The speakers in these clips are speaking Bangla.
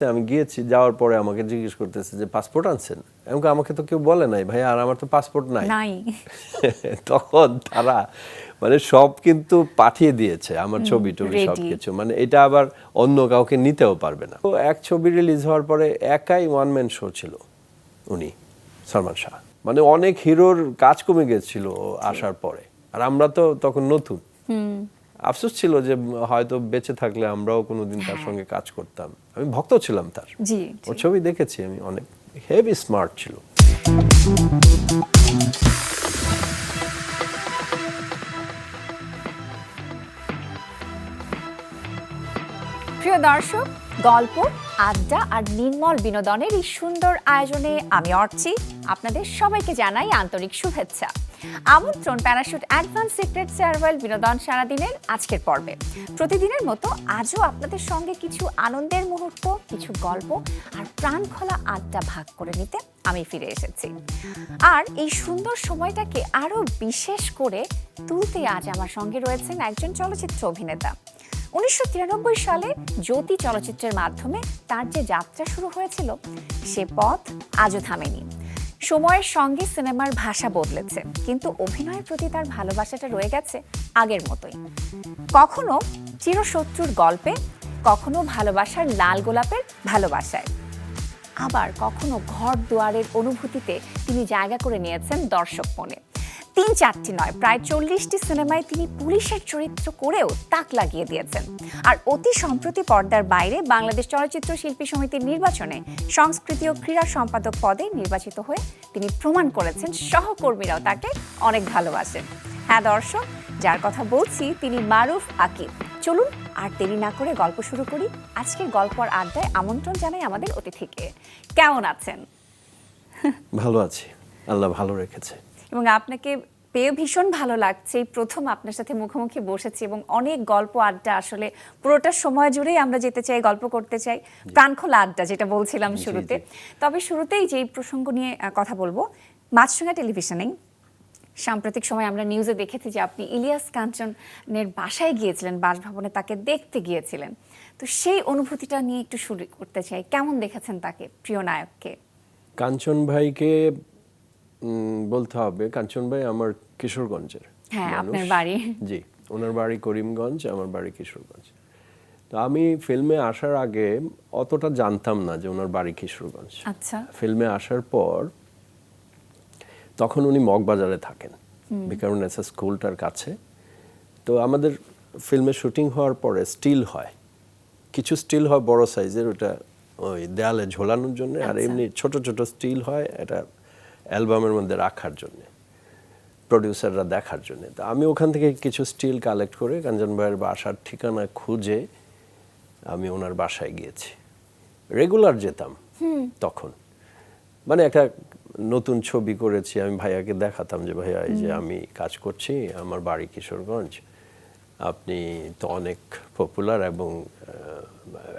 আমি গিয়েছি, যাওয়ার পরে আমাকে জিজ্ঞেস করতেছে যে পাসপোর্ট আনছেন। আমাকে তো কেউ বলে নাই ভাই, আর আমার তো পাসপোর্ট নাই। তখন তারা মানে সব কিন্তু পাঠিয়ে দিয়েছে, আমার ছবি টবি সবকিছু, মানে এটা আবার অন্য কাউকে নিতেও পারবে না। তো এক ছবি রিলিজ হওয়ার পরে একাই ওয়ান ম্যান শো ছিল উনি, সালমান শাহ। মানে অনেক হিরোর কাজ কমে গেছিল আসার পরে, আর আমরা তো তখন নতুন। আফসোস ছিল যে হয়তো বেঁচে থাকলে আমরাও কোনোদিন তার সঙ্গে কাজ করতাম। আমি ভক্ত ছিলাম তার, ওর ছবি দেখেছি আমি, অনেক হেভি স্মার্ট ছিল। প্রিয় দর্শক, গল্প, আড্ডা আর নির্মল বিনোদনের এই সুন্দর আয়োজনে আমি অর্চি আপনাদের সবাইকে জানাই আন্তরিক শুভেচ্ছা। আমন্ত্রণ প্যারাশুট অ্যাডভান্স সিক্রেট শেয়ারওয়েল বিনোদন সারাদিনের আজকের পর্বে। প্রতিদিনের মতো আজও আপনাদের সঙ্গে কিছু আনন্দের মুহূর্ত, কিছু গল্প আর প্রাণখোলা আড্ডা ভাগ করে নিতে আমি ফিরে এসেছি। আর এই সুন্দর সময়টাকে আরো বিশেষ করে তুলতে আজ আমার সঙ্গে রয়েছেন একজন চলচ্চিত্র অভিনেতা। 1993 সালে জ্যোতি চলচ্চিত্রের মাধ্যমে তার যে যাত্রা শুরু হয়েছিল, সে পথ আজও থামেনি। সময়ের সঙ্গে সিনেমার ভাষা বদলেছে, কিন্তু অভিনয়ের প্রতি তার ভালোবাসাটা রয়ে গেছে আগের মতোই। কখনো চিরশত্রুর গল্পে, কখনো ভালোবাসার লাল গোলাপের ভালোবাসায়, আবার কখনো ঘর দুয়ারের অনুভূতিতে তিনি জায়গা করে নিয়েছেন দর্শক মনে। 3-4টি নয়, প্রায় 40টি সিনেমায় তিনি পুলিশের চরিত্র করেও তাক লাগিয়ে দিয়েছেন। আর অতি সম্প্রতি পর্দার বাইরে বাংলাদেশ চলচ্চিত্র শিল্পী সমিতির নির্বাচনে সংস্কৃতি ও ক্রীড়া সম্পাদক পদে নির্বাচিত হয়ে তিনি প্রমাণ করেছেন সহকর্মীরাও তাকে অনেক ভালোবাসেন। হ্যাঁ দর্শক, যার কথা বলছি তিনি মারুফ আকিব। চলুন আর দেরি না করে গল্প শুরু করি। আজকের গল্প আর আড্ডায় আমন্ত্রণ জানাই আমাদের অতিথিকে। কেমন আছেন? ভালো আছি, আল্লাহ ভালো রেখেছে। এবং আপনাকে পেয়ে ভীষণ ভালো লাগছে। এই প্রথম আপনার সাথে মুখোমুখি বসেছি এবং অনেক গল্প আড্ডা, আসলে পুরোটা সময় জুড়েই আমরা যেতে চাই, গল্প করতে চাই, প্রাণখোলা আড্ডা যেটা বলছিলাম শুরুতে। তবে শুরুতেই যেই প্রসঙ্গ নিয়ে কথা বলবো, মাছরাঙা টেলিভিশনেই সাম্প্রতিক সময় আমরা নিউজে দেখেছি যে আপনি ইলিয়াস কাঞ্চনের বাসায় গিয়েছিলেন, বাসভবনে তাকে দেখতে গিয়েছিলেন। তো সেই অনুভূতিটা নিয়ে একটু শুরু করতে চাই। কেমন দেখেছেন তাকে, প্রিয় নায়ককে? কাঞ্চন ভাইকে বলতে হবে, কাঞ্চন ভাই আমার কিশোরগঞ্জের। হ্যাঁ, আপনার বাড়ি? জি, ওনার বাড়ি করিমগঞ্জ, আমার বাড়ি কিশোরগঞ্জ। তো আমি ফিল্মে আসার আগে অতটা জানতাম না যে ওনার বাড়ি কিশোরগঞ্জ। আচ্ছা। ফিল্মে আসার পর তখন উনি মগবাজারে থাকেন, বিকারুননেসা স্কুলটার কাছে। তো আমাদের ফিল্মে শুটিং হওয়ার পরে স্টিল হয়, কিছু স্টিল হয় বড় সাইজের, ওটা ওই দেয়ালে ঝোলানোর জন্য, আর এমনি ছোট ছোট স্টিল হয় এটা অ্যালবামের মধ্যে রাখার জন্য, প্রডিউসাররা দেখার জন্য। তো আমি ওখান থেকে কিছু স্টিল কালেক্ট করে কাঞ্চন ভাইয়ের বাসার ঠিকানা খুঁজে আমি ওনার বাসায় গিয়েছি। রেগুলার যেতাম তখন, মানে একটা নতুন ছবি করেছি, আমি ভাইয়াকে দেখাতাম যে ভাইয়া এই যে আমি কাজ করছি, আমার বাড়ি কিশোরগঞ্জ, আপনি তো অনেক পপুলার এবং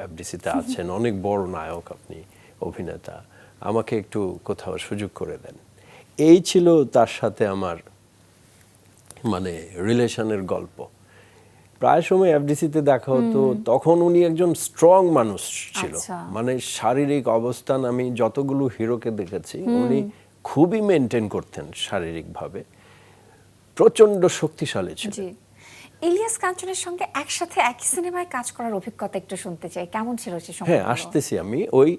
এফডিসিতে আছেন, অনেক বড় নায়ক আপনি, অভিনেতা, আমাকে একটু কোথাও সুযোগ করে দেন। এই ছিল তার সাথে আমার মানে রিলেশনের গল্প। প্রায় সময় এফডিসিতে দেখা হতো, তখন উনি একজন স্ট্রং মানুষ ছিল। মানে শারীরিক অবস্থান, আমি যতগুলো হিরোকে দেখেছি উনি খুবই মেনটেন করতেন শারীরিকভাবে, প্রচন্ড শক্তিশালী ছিল। ইলিয়াস কাঞ্চনের সঙ্গে একসাথে একই সিনেমায় কাজ করার অভিজ্ঞতা একটু শুনতে চাই, কেমন ছিল সে সময়? হ্যাঁ, আসতেছি আমি ওই।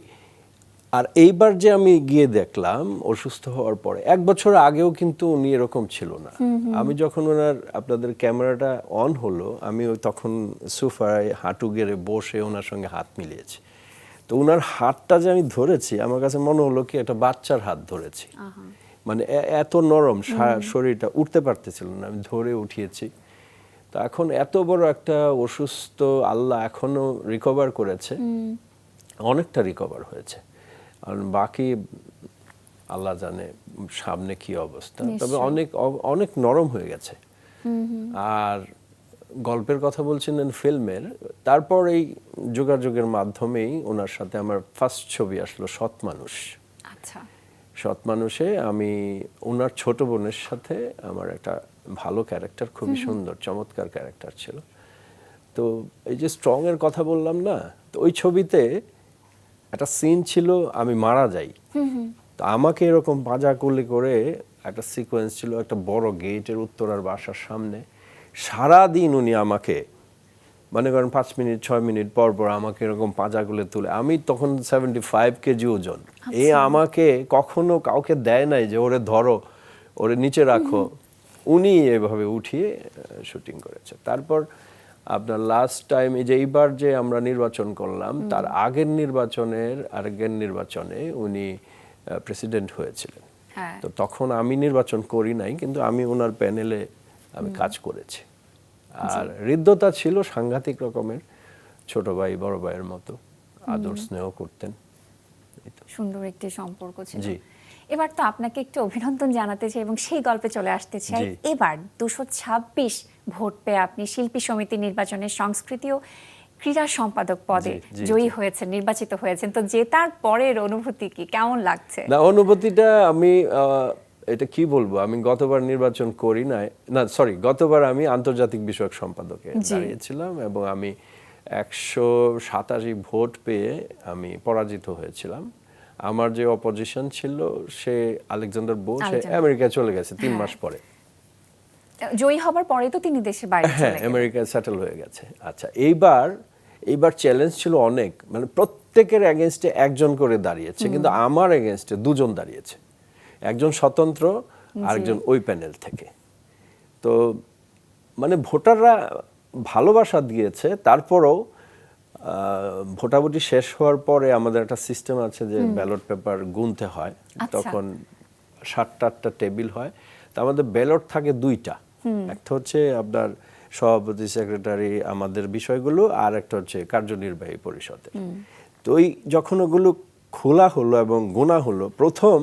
আর এইবার যে আমি গিয়ে দেখলাম অসুস্থ হওয়ার পরে, 1 বছর আগেও কিন্তু উনি এরকম ছিল না। আমি যখন ওনার, আপনাদের ক্যামেরাটা অন হলো, আমি তখন সোফায় হাঁটু গেড়ে বসে ওনার সঙ্গে হাত মিলিয়েছি। তো ওনার হাতটা যে আমি ধরেছি, আমার কাছে মনে হলো কি একটা বাচ্চার হাত ধরেছি। মানে এত নরম শরীরটা, উঠতে পারতেছিল না, আমি ধরে উঠিয়েছি। তো এখন এত বড় একটা অসুস্থ, আল্লাহ এখনো রিকভার করেছে, অনেকটা রিকভার হয়েছে, আর বাকি আল্লাহ জানে সামনে কি অবস্থা। তবে অনেক অনেক নরম হয়ে গেছে। আর গল্পের কথা বলছিলেন ফিল্মের, তারপর এই যোগাযোগের মাধ্যমেই ওনার সাথে আমার ফার্স্ট ছবি আসলো সৎ মানুষ। আচ্ছা। সৎ মানুষে আমি ওনার ছোট বোনের সাথে আমার একটা ভালো ক্যারেক্টার, খুবই সুন্দর চমৎকার ক্যারেক্টার ছিল। তো এই যে স্ট্রং এর কথা বললাম না, তো ওই ছবিতে একটা সিন ছিল আমি মারা যাই, তো আমাকে এরকম পাজা কোলে করে একটা সিকোয়েন্স ছিল একটা বড় গেটের উত্তরার বাসার সামনে, সারাদিন উনি আমাকে মনে করেন 5 মিনিট 6 মিনিট পর পর আমাকে এরকম পাজাগুলো তুলে, আমি তখন 75 কেজি ওজন, আমাকে কখনো কাউকে দেয় নাই যে ওরে ধরো ওরে নিচে রাখো, উনি এভাবে উঠিয়ে শুটিং করেছে। তারপর আপনার লাস্ট টাইম এই যে এইবার যে আমরা নির্বাচন করলাম তার আগের নির্বাচনে উনি প্রেসিডেন্ট হয়েছিলেন। তো তখন আমি নির্বাচন করি নাই, কিন্তু আমি ওনার প্যানেলে আমি কাজ করেছি। আর হৃদ্যতা ছিল সাংঘাতিক রকমের, ছোট ভাই বড় ভাইয়ের মতো আদর স্নেহ করতেন। সুন্দর একটি সম্পর্ক ছিল। জি। এবার তো আপনাকে একটু অভিনন্দন জানাতে চাই এবং সেই গল্পে চলে আসতে চাই। এবার 226 ভোট পেয়ে আপনি শিল্পী সমিতি নির্বাচনের সংস্কৃতি ও ক্রীড়া সম্পাদক পদে জয়ী হয়েছেন, নির্বাচিত হয়েছেন। তো জেতার পরের অনুভূতি কি, কেমন লাগছে? না, অনুভূতিটা আমি এটা কি বলবো, আমি গতবার নির্বাচন করি নাই, না সরি, গতবার আমি আন্তর্জাতিক বিষয়ক সম্পাদকে দাঁড়িয়েছিলাম এবং আমি 187 ভোট পেয়ে আমি পরাজিত হয়েছিলাম। আমার যে অপোজিশন ছিল সে আলেকজান্ডার বো, সে আমেরিকায় চলে গেছে 3 মাস পরে। জয়ী হবার পরে তো তিনি দেশের বাইরে চলে গেলেন। আমেরিকায় সেটেল হয়ে গেছে। আচ্ছা, এইবার চ্যালেঞ্জ ছিল অনেক, মানে প্রত্যেকের এগেইনস্টে একজন করে দাঁড়িয়েছে, কিন্তু আমার এগেইনস্টে 2 জন দাঁড়িয়েছে, একজন স্বতন্ত্র আরেকজন ওই প্যানেল থেকে। তো মানে ভোটাররা ভালোবাসা দিয়েছে। তারপরেও ভোটাভুটি শেষ হওয়ার পরে আমাদের একটা সিস্টেম আছে যে ব্যালট পেপার গুনতে হয়, তখন 7টা টেবিল হয়। তো আমাদের ব্যালট থাকে 2টা, একটা হচ্ছে আপনার সভাপতি সেক্রেটারি আমাদের বিষয়গুলো, আর একটা হচ্ছে কার্যনির্বাহী পরিষদের। তো ওই যখন ওগুলো খোলা হলো এবং গোনা হলো, প্রথম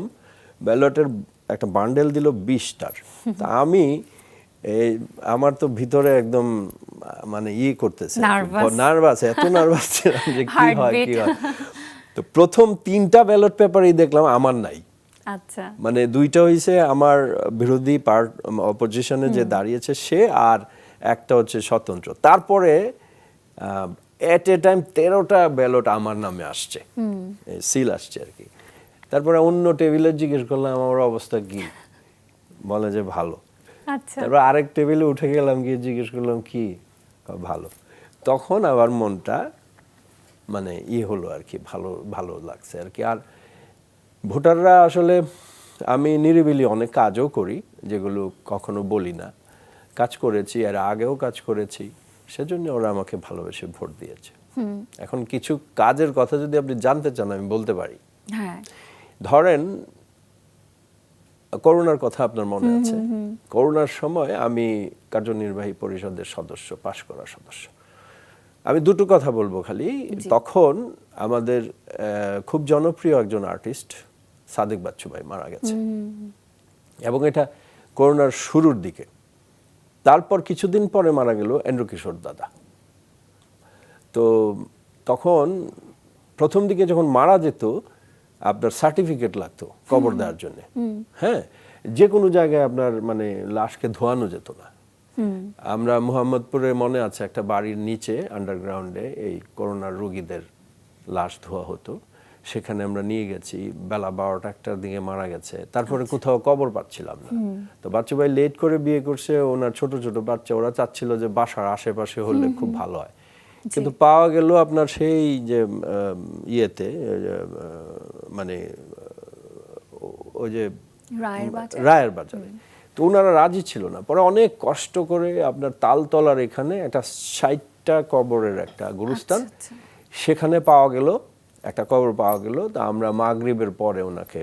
ব্যালটের একটা বান্ডেল দিল 20টার। তা আমি আমার তো ভিতরে একদম মানে করতেছে, নার্ভাস, এত নার্ভাস ছিলাম যে কি হয়। তো প্রথম 3টা ব্যালট পেপারই দেখলাম আমার নাই। আচ্ছা, মানে 2টা হইছে আমার বিরোধী অপোজিশনে যে দাঁড়িয়েছে সে, আর একটা হচ্ছে স্বতন্ত্র। তারপরে এট এ টাইম 13টা ব্যালট আমার নামে আসছে, সিল আসছে আর কি। তারপরে অন্য টেবিলে জিজ্ঞেস করলাম আমার অবস্থা কি, বলে যে ভালো। তারপর আরেক টেবিলে উঠে গেলাম, গিয়ে জিজ্ঞেস করলাম কি, ভালো। তখন আবার মনটা মানে হলো আর কি, ভালো ভালো লাগছে আর কি। আর ভোটাররা আসলে, আমি নিরিবিলি অনেক কাজও করি যেগুলো কখনো বলি না, কাজ করেছি, এর আগেও কাজ করেছি, সেজন্য ওরা আমাকে ভালোবেসে ভোট দিয়েছে। এখন কিছু কাজের কথা যদি আপনি জানতে চান আমি বলতে পারি। ধরেন করোনার কথা আপনার মনে আছে, করোনার সময় আমি কার্যনির্বাহী পরিষদের সদস্য, পাশ করা সদস্য। আমি 2টো কথা বলবো খালি। তখন আমাদের খুব জনপ্রিয় একজন আর্টিস্ট সাদেক বাচ্চু ভাই মারা গেছে, এবং এটা করোনার শুরুর দিকে। তারপর কিছুদিন পরে মারা গেল এন্ড্রু কিশোর দাদা। তো তখন প্রথম দিকে যখন মারা যেত আপনার সার্টিফিকেট লাগতো কবর দেওয়ার জন্য। হ্যাঁ, যে কোনো জায়গায় আপনার মানে লাশকে ধোয়ানো যেত না। আমরা মোহাম্মদপুরে মনে আছে একটা বাড়ির নিচে আন্ডারগ্রাউন্ডে এই করোনার রোগীদের লাশ ধোয়া হতো, সেখানে আমরা নিয়ে গেছি। বেলা 12টা-1টার দিকে মারা গেছে, তারপরে কোথাও কবর পাচ্ছিলাম না। তো বাচ্চু ভাই লেট করে বিয়ে করছে, ওনার ছোট ছোট বাচ্চা, ওরা চাচ্ছিল যে বাসার আশেপাশে হলে খুব ভালো হয়, কিন্তু পাওয়া গেল আপনার সেই যে মানে ওই যে রায়ের বাজারে। তো ওনারা রাজি ছিল না। পরে অনেক কষ্ট করে আপনার তালতলার এখানে একটা 60টা কবরের একটা গুরুস্থান, সেখানে পাওয়া গেল একটা কবর পাওয়া গেল। তা আমরা মাগরিবের পরে ওনাকে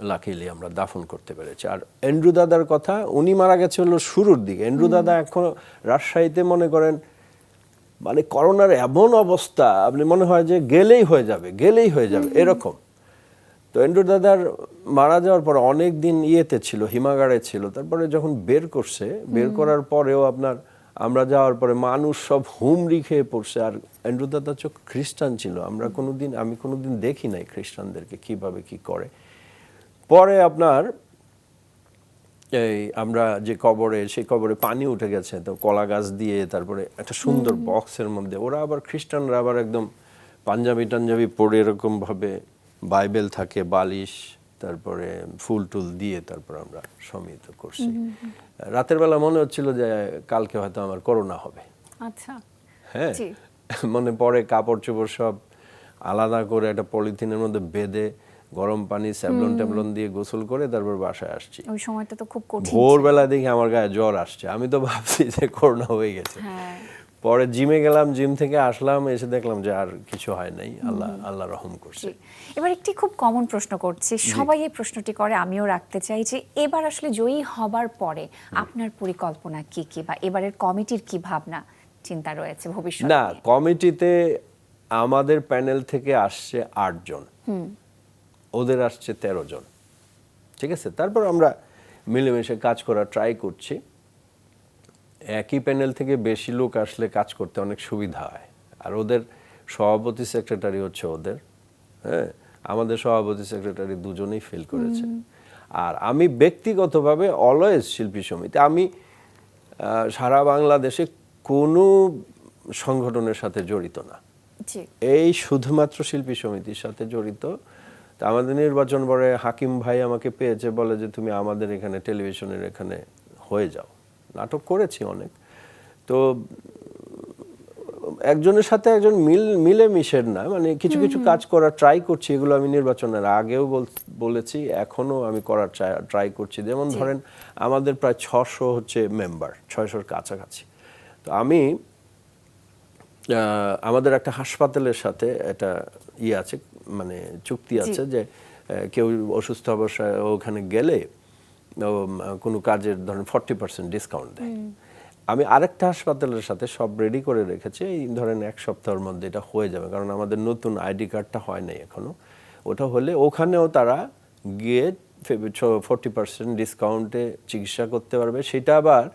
লাকিলি আমরা দাফন করতে পেরেছি। আর এন্ড্রু দাদার কথা, উনি মারা গেছে হলো শুরুর দিকে। এন্ড্রু দাদা এখন রাজশাহীতে মনে করেন মানে করোনার এমন অবস্থা, আপনি মনে হয় যে গেলেই হয়ে যাবে এরকম। তো এন্ড্রু দাদার মারা যাওয়ার পর অনেক দিন ছিল, হিমাগারে ছিল। তারপরে যখন বের করার পরেও আপনার আমরা যাওয়ার পরে মানুষ সব হুমড়ি খেয়ে পড়ছে। আর এন্ড্রু দাদা খ্রিস্টান ছিল, আমি কোনোদিন দেখি নাই খ্রিস্টানদেরকে কিভাবে কি করে। পরে আপনার এই আমরা যে সেই কবরে পানি উঠে গেছে, তো কলা গাছ দিয়ে তারপরে একটা সুন্দর বক্সের মধ্যে, ওরা আবার খ্রিস্টানরা আবার একদম পাঞ্জাবি টাঞ্জাবি পরে এরকম ভাবে বাইবেল থাকে, বালিশ, তারপরে ফুল টুল দিয়ে তারপর আমরা সমিত করছি। রাতের বেলা মনে হচ্ছিল যে কালকে হয়তো আমার করোনা হবে। আচ্ছা, হ্যাঁ, জি। মনে পড়ে কাপড় চোপড় সব আলাদা করে একটা পলিথিনের মধ্যে বেঁধে গরম পানি স্যাভলন ট্যাভলন দিয়ে গোসল করে তারপর বাসায় আসছি। ওই সময়টা তো খুব কঠিন ছিল। ভোরবেলা দেখি আমার গায়ে জ্বর আসছে, আমি তো ভাবছি যে করোনা হয়ে গেছে। হ্যাঁ, পরে জিমে গেলাম, জিম থেকে আসলাম, এসে দেখলাম যে আর কিছু হয় নাই, আল্লাহ রহম করছে। জি। এবার একটি খুব কমন প্রশ্ন করছি, সবাই এই প্রশ্নটি করে, আমিও রাখতে চাই যে এবার আসলে জয়ী হবার পরে আপনার পরিকল্পনা কি কি, বা এবারের কমিটির কি ভাবনা চিন্তা রয়েছে ভবিষ্যতে না, নিয়ে? কমিটিতে আমাদের প্যানেল থেকে আসছে 8 জন, ওদের আসছে 13 জন, ঠিক আছে। তারপর আমরা মিলেমিশে কাজ করা ট্রাই করছি। একই প্যানেল থেকে বেশি লোক আসলে কাজ করতে অনেক সুবিধা হয়। আর ওদের সভাপতি সেক্রেটারি হচ্ছে ওদের, হ্যাঁ, আমাদের সভাপতি সেক্রেটারি দুজনেই ফেল করেছে। আর আমি ব্যক্তিগতভাবে অলওয়েজ শিল্পী সমিতি, আমি সারা বাংলাদেশে কোনো সংগঠনের সাথে জড়িত না, জি। এই শুধুমাত্র শিল্পী সমিতির সাথে জড়িত। তা আমাদের নির্বাচন পরে হাকিম ভাই আমাকে পেয়েছে, বলে যে তুমি আমাদের এখানে টেলিভিশনের এখানে হয়ে যাও। নাটক করেছি অনেক, তো একজনের সাথে একজন মিলে মিশের না, মানে কিছু কিছু কাজ করার ট্রাই করছি। এগুলো আমি নির্বাচনের আগেও বলেছি, এখনো আমি করার ট্রাই করছি। যেমন ধরেন আমাদের প্রায় 600 হচ্ছে মেম্বার, 600-র কাছাকাছি। তো আমি আমাদের একটা হাসপাতালের সাথে একটা আছে, মানে চুক্তি আছে যে কেউ অসুস্থ অবস্থায় ওখানে গেলে কোনো কাজের ধরেন 40% ডিসকাউন্ট দেয়। আমি আরেকটা হাসপাতালের সাথে সব রেডি করে রেখেছি, এই ধরেন 1 সপ্তাহের মধ্যে এটা হয়ে যাবে, কারণ আমাদের নতুন আইডি কার্ডটা হয় নাই এখনো। ওটা হলে ওখানেও তারা গিয়ে 40% ডিসকাউন্টে চিকিৎসা করতে পারবে। সেটা আবার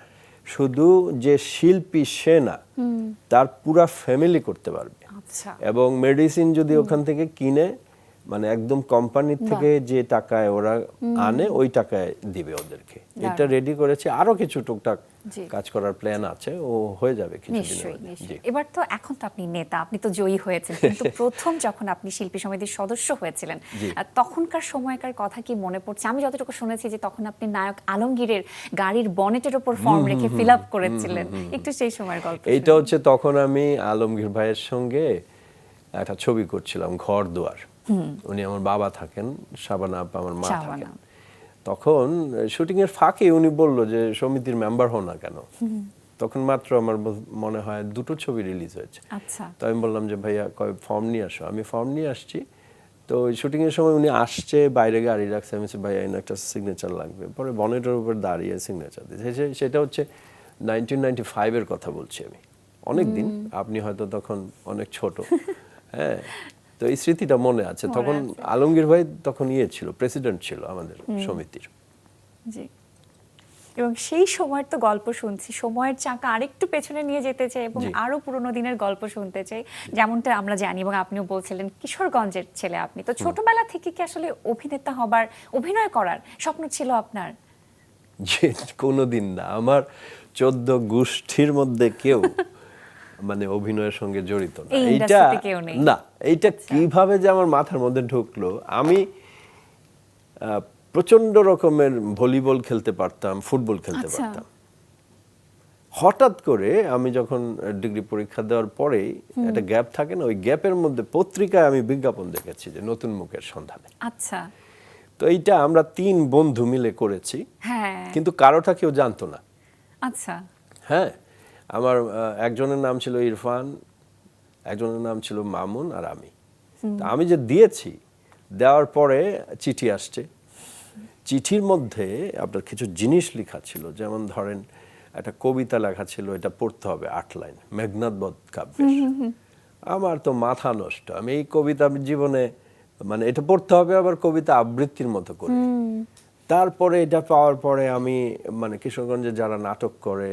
শুধু যে শিল্পী সে না, তার পুরা ফ্যামিলি করতে পারবে। আচ্ছা। এবং মেডিসিন যদি ওখান থেকে কিনে, মানে একদম কোম্পানির থেকে যে টাকায় ওরা আনে ওই টাকায় দিবে ওদেরকে। এটা রেডি করেছে, আরো কিছু টুকটাক কাজ করার প্ল্যান আছে, ও হয়ে যাবে কিছুদিনের মধ্যে। এবার তো এখন তো আপনি নেতা, আপনি তো জয়ী হয়েছেন, কিন্তু প্রথম যখন আপনি শিল্পী সমিতির সদস্য হয়েছিলেন তখনকার সময়কার কথা কি মনে পড়ছে? আমি যতটুকু শুনেছি যে তখন আপনি নায়ক আলমগীরের গাড়ির বনেটের উপর ফর্ম রেখে ফিল আপ করেছিলেন, একটু সেই সময়ের গল্প। এইটা হচ্ছে তখন আমি আলমগীর ভাইয়ের সঙ্গে একটা ছবি করছিলাম, ঘর দুয়ার। উনি আমার বাবা থাকেন, শাবানা আপা আমার মা থাকেন। তখন শুটিং এর ফাঁকে উনি বলল যে সমিতির মেম্বার হও না কেন। তখন মাত্র আমার মনে হয় 2টো ছবি রিলিজ হয়েছে। আচ্ছা। তো আমি বললাম যে ভাইয়া ফর্ম নিয়ে আসো। আমি ফর্ম নিয়ে আসছি, তো ওই শুটিং এর সময় উনি আসছে, বাইরে গাড়ি রাখছে, আমি বলছি ভাইয়া একটা সিগনেচার লাগবে। পরে বনেটের উপর দাঁড়িয়ে সিগনেচার দিয়েছে। সেটা হচ্ছে 1995 এর কথা বলছি আমি, অনেক দিন, আপনি হয়তো তখন অনেক ছোট। হ্যাঁ, তো এই স্মৃতিটা মনে আছে। তখন আলমগীর ভাই তখন ছিল, প্রেসিডেন্ট ছিল আমাদের সমিতির। জি। এবং সেই সময়ের তো গল্প শুনছি, সময়ের চাকা আরেকটু পেছনে নিয়ে যেতে চাই এবং আরো পুরোনো দিনের গল্প শুনতে চাই। যেমনটা আমরা জানি এবং আপনিও বলছিলেন কিশোরগঞ্জের ছেলে আপনি, তো ছোটবেলা থেকে কি আসলে অভিনেতা হবার, অভিনয় করার স্বপ্ন ছিল আপনার? যে কোনোদিন না, আমার 14 গোষ্ঠীর মধ্যে কেউ মানে অভিনয়ের সঙ্গে জড়িত না। এইটা না, এইটা কিভাবে যে আমার মাথার মধ্যে ঢুকলো। আমি প্রচন্ড রকমের ভলিবল খেলতে পারতাম, ফুটবল খেলতে পারতাম। হঠাৎ করে আমি যখন ডিগ্রি পরীক্ষা দেওয়ার পরেই একটা গ্যাপ থাকে না, ওই গ্যাপের মধ্যে পত্রিকায় আমি বিজ্ঞাপন দেখেছি যে নতুন মুখের সন্ধানে। আচ্ছা। তো এইটা আমরা 3 বন্ধু মিলে করেছি, কিন্তু কারোটা কেউ জানতো না। আচ্ছা। হ্যাঁ, আমার একজনের নাম ছিল ইরফান, একজনের নাম ছিল মামুন, আর আমি। আমি যে দিয়েছি, দেওয়ার পরে চিঠি আসছে, চিঠির মধ্যে আপনার কিছু জিনিস লেখা ছিল, যেমন ধরেন একটা কবিতা লেখা ছিল, এটা পড়তে হবে 8 লাইন, মেঘনাদ বধ কাব্যের। আমার তো মাথা নষ্ট, আমি এই কবিতা জীবনে, মানে এটা পড়তে হবে আবার কবিতা আবৃত্তির মতো করে। তারপরে এটা পাওয়ার পরে আমি মানে কিশোরগঞ্জে যারা নাটক করে,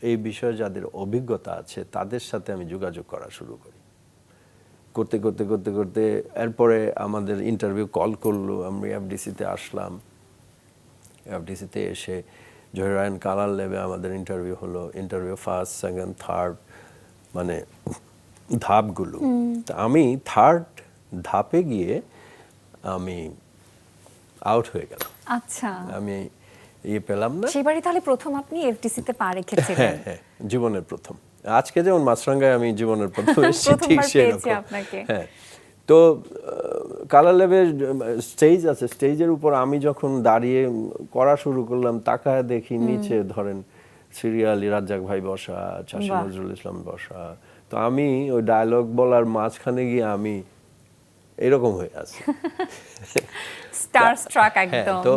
এই বিষয়ে যাদের অভিজ্ঞতা আছে তাদের সাথে আমি যোগাযোগ করা শুরু করি। করতে করতে করতে করতে এরপরে আমাদের ইন্টারভিউ কল করলো, আমি এফডিসিতে আসলাম। এফডিসিতে এসে জহিরায়ন কালার ল্যাবে আমাদের ইন্টারভিউ হলো। ইন্টারভিউ ফার্স্ট, সেকেন্ড, থার্ড, মানে ধাপগুলো। তা আমি থার্ড ধাপে গিয়ে আমি আউট হয়ে গেলাম, আচ্ছা, আমি পেলাম না। সেবারই তাহলে প্রথম আপনি এফডিসিতে পা রেখেছিলেন। হ্যাঁ হ্যাঁ, জীবনের প্রথম। আজকে যেমন মাছরাঙ্গায় আমি জীবনের প্রথম এসেছি, ঠিক প্রথমবার পেয়েছি সেরকম। আপনাকে। হ্যাঁ, তো কালার ল্যাবের স্টেজ আছে, স্টেজের উপর আমি যখন দাঁড়িয়ে করা শুরু করলাম, তাকায় দেখি নিচে ধরেন সিরিয়ালি রাজ্জাক ভাই বসা, চাষী বাহ। নজরুল ইসলাম বসা। তো আমি ওই ডায়লগ বলার মাঝখানে গিয়ে আমি এরকম হয়ে আছি। স্টার স্ট্রাক হ্যাঁ, একদম। তো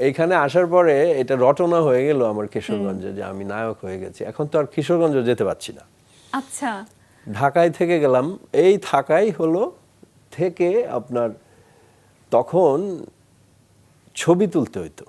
এইখানে আসার পরে এটা রটনা হয়ে গেল আমার কিশোরগঞ্জে যে আমি নায়ক হয়ে গেছি। এখন তো আর কিশোরগঞ্জে যেতে পারছি না, আচ্ছা, ঢাকায় থেকে গেলাম। এই থাকাই হলো থেকে আপনার তখন ছবি তুলতে হইতো,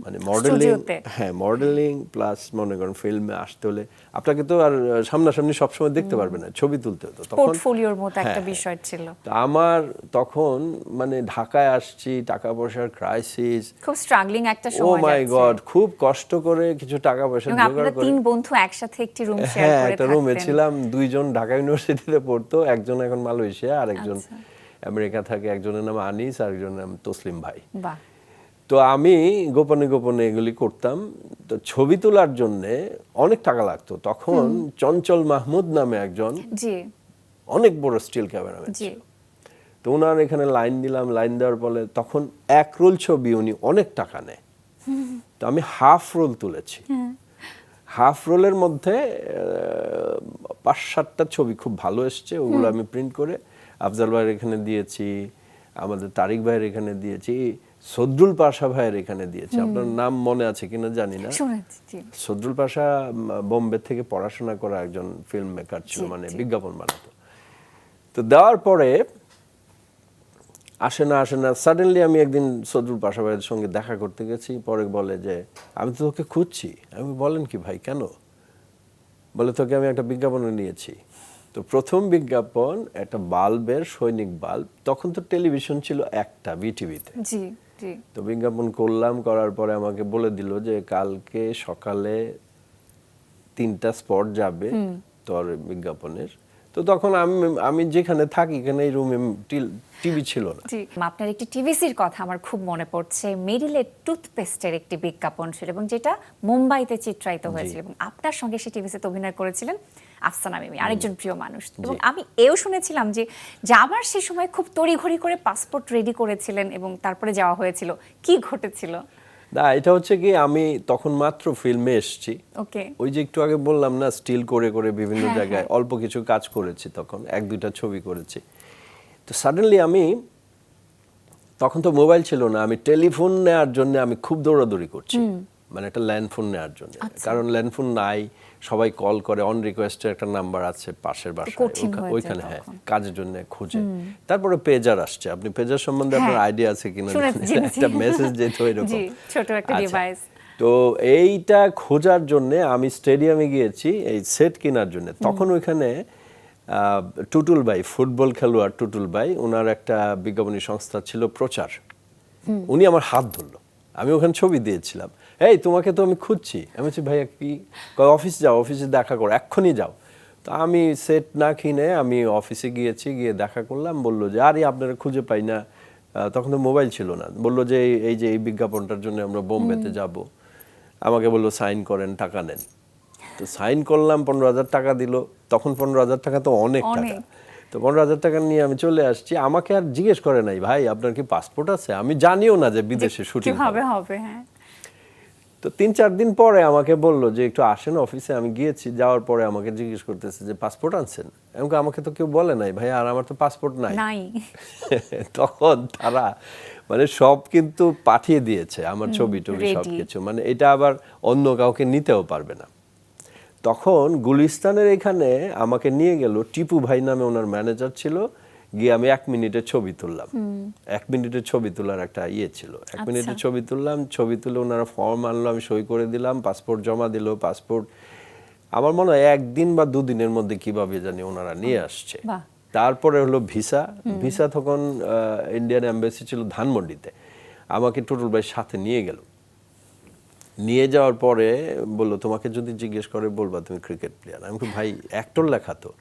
মানে মডেলিং। স্টুডিওতে। হ্যাঁ, মডেলিং প্লাস মনে করেন ফিল্মে আসতে হলে আপনাকে তো আর সামনাসামনি সবসময় দেখতে পারবে না, ছবি তুলতে হতো তখন। পোর্টফোলিওর মতো একটা হ্যাঁ, বিষয় ছিল। তো আমার তখন মানে ঢাকায় আসছি, টাকা পয়সার ক্রাইসিস, খুব স্ট্রাগলিং একটা ও সময় মাই যাচ্ছে। গড, খুব কষ্ট করে কিছু টাকা পয়সা এবং জোগাড় আপনারা করে। 3 বন্ধু একসাথে একটি রুম শেয়ার হ্যাঁ, করে একটা রুমে থাকতেন। ছিলাম, 2 জন ঢাকা ইউনিভার্সিটিতে পড়তো, একজন এখন মালয়েশিয়া, আর একজন আচ্ছা। আমেরিকা থাকে। একজনের নাম আনিস, আর একজনের নাম তসলিম ভাই। বাহ। তো আমি গোপনে গোপনে এগুলি করতাম। তো ছবি তোলার জন্য অনেক টাকা লাগতো তখন। চঞ্চল মাহমুদ নামে একজন জি অনেক বড় স্টিল ক্যামেরাম্যান জি। ছিল। তো ওনার এখানে লাইন দিলাম, লাইন দেওয়ার পরে তখন 1 রোল ছবি উনি অনেক টাকা নেয়। তো আমি হাফ রোল তুলেছি। হাফ রোলের মধ্যে 5-7টা ছবি খুব ভালো এসছে, ওগুলো আমি প্রিন্ট করে আফজাল ভাইয়ের এখানে দিয়েছি, আমাদের তারিক ভাইয়ের এখানে দিয়েছি, সদরুল পাশা ভাইয়ের এখানে দিয়েছি। আপনার নাম মনে আছে কিনা জানি না। শুনেছি। জি সদরুল পাশা বোম্বে থেকে পড়াশোনা করা একজন ফিল্ম মেকার ছিল, জি, মানে জি। বিজ্ঞাপন বানাতো। তো দেওয়ার পরে আসে না সাডেনলি আমি একদিন সদরুল পাশা ভাইয়ের সঙ্গে দেখা করতে গেছি। পরে বলে যে আমি তো তোকে খুঁজছি। আমি বলেন কি ভাই, কেন? বলে তোকে আমি একটা বিজ্ঞাপনে নিয়েছি। তো প্রথম বিজ্ঞাপন একটা বাল্বের, সৈনিক বাল্ব। তখন তো টেলিভিশন ছিল একটা, বিটিভিতে। জি জি। তো বিজ্ঞাপন করলাম, করার পরে আমাকে বলে দিল যে কালকে সকালে 3টা স্পট যাবে তোর বিজ্ঞাপনের। তো তখন আমি যেখানে থাকি এখানে এই রুমে টিভি ছিল না। জি, আপনার একটি টিভিসির কথা আমার খুব মনে পড়ছে। মেরিলের টুথপেস্টের একটি বিজ্ঞাপন ছিল এবং যেটা মুম্বাইতে চিত্রায়িত হয়েছিল, এবং আপনার সঙ্গে সেই টিভিসিতে অভিনয় করেছিলেন আফসানা মিমি, আরেকজন প্রিয় মানুষ। এবং আমি এও শুনেছিলাম যে যাবার সে সময় খুব তড়িঘড়ি করে পাসপোর্ট রেডি করেছিলেন এবং তারপরে যাওয়া হয়েছিল। কি ঘটেছিল? না, এটা হচ্ছে কি, আমি তখন মাত্র ফিল্মে এসেছি। ওকে। ওই যে একটু আগে বললাম না, স্টিল করে করে বিভিন্ন হ্যাঁ, জায়গায় হ্যাঁ। অল্প কিছু কাজ করেছি, তখন 1-2টা ছবি করেছি। তো সাডেনলি আমি, তখন তো মোবাইল ছিল না, আমি টেলিফোন নেওয়ার জন্য আমি খুব দৌড়াদৌড়ি করছি, মানে একটা ল্যান্ডফোন নেওয়ার জন্য। কারণ ল্যান্ডফোন নাই, সবাই কল করে, অন রিকোয়েস্টের একটা নাম্বার আছে পাশের বাসায়, কঠিন হয়ে যায় ওইখানে, হ্যাঁ, তখন। কাজের জন্য খুঁজে। তারপরে পেজার আসছে। আপনি পেজার সম্বন্ধে আপনার হ্যাঁ। আইডিয়া আছে কিনা শুনেছি, জানি না। জেনেছি। একটা মেসেজ যেত এরকম। জি, ছোট একটা আচ্ছা। ডিভাইস। তো এইটা খোঁজার জন্য আমি স্টেডিয়ামে গিয়েছি এই সেট কেনার জন্য। তখন ওইখানে টুটুল ভাই, ফুটবল খেলোয়াড় টুটুল ভাই, ওনার একটা বিজ্ঞাপনী সংস্থা ছিল প্রচার। উনি আমার হাত ধরলো, আমি ওখানে ছবি দিয়েছিলাম। এই তোমাকে তো আমি খুঁজছি। আমি বলছি ভাইয়া কি? অফিস যাও, অফিসে দেখা করো, এক্ষুনি যাও। তো আমি সেট না কিনে আমি অফিসে গিয়েছি, গিয়ে দেখা করলাম। বললো যে আরে আপনারা খুঁজে পাই না। তখন তো মোবাইল ছিল না। বললো যে এই যে এই বিজ্ঞাপনটার জন্য আমরা বোম্বেতে যাব। আমাকে বললো সাইন করেন, টাকা নেন। তো সাইন করলাম, 15,000 টাকা দিল। তখন 15,000 টাকা তো অনেক টাকা। তো 15,000 টাকা নিয়ে আমি চলে আসছি। আমাকে আর জিজ্ঞেস করে নাই, ভাই আপনার কি পাসপোর্ট আছে? আমি জানিও না যে বিদেশে শুটিং কিভাবে হবে। হ্যাঁ। তো 3-4 দিন পরে আমাকে বললো যে একটু আসেন অফিসে। আমি গিয়েছি, যাওয়ার পরে আমাকে জিজ্ঞেস করতেছে যে পাসপোর্ট আনছেন? আমাকে তো কেউ বলে নাই ভাই, আর আমার তো পাসপোর্ট নাই। তখন তারা মানে সব কিন্তু পাঠিয়ে দিয়েছে, আমার ছবি টবি সবকিছু, মানে এটা আবার অন্য কাউকে নিতেও পারবে না। তখন গুলিস্তানের এখানে আমাকে নিয়ে গেল, টিপু ভাই নামে ওনার ম্যানেজার ছিল। গিয়ে আমি 1 মিনিটের ছবি তুললাম। 1 মিনিটের ছবি তোলার একটা ছিল। 1 মিনিটের ছবি তুললাম, ছবি তুলে ওনারা ফর্ম আনলো, আমি সই করে দিলাম, পাসপোর্ট জমা দিল। পাসপোর্ট আমার মনে হয় 1 দিন বা 2 দিনের মধ্যে কিভাবে জানি ওনারা নিয়ে আসছে। তারপরে হলো ভিসা। ভিসা তখন ইন্ডিয়ান এম্বাসি ছিল ধানমন্ডিতে। আমাকে টুটুল ভাই সাথে নিয়ে গেল। নিয়ে যাওয়ার পরে বললো তোমাকে যদি জিজ্ঞেস করে বলবা তুমি ক্রিকেট প্লেয়ার। আমি ভাই অ্যাক্টর লেখা তো।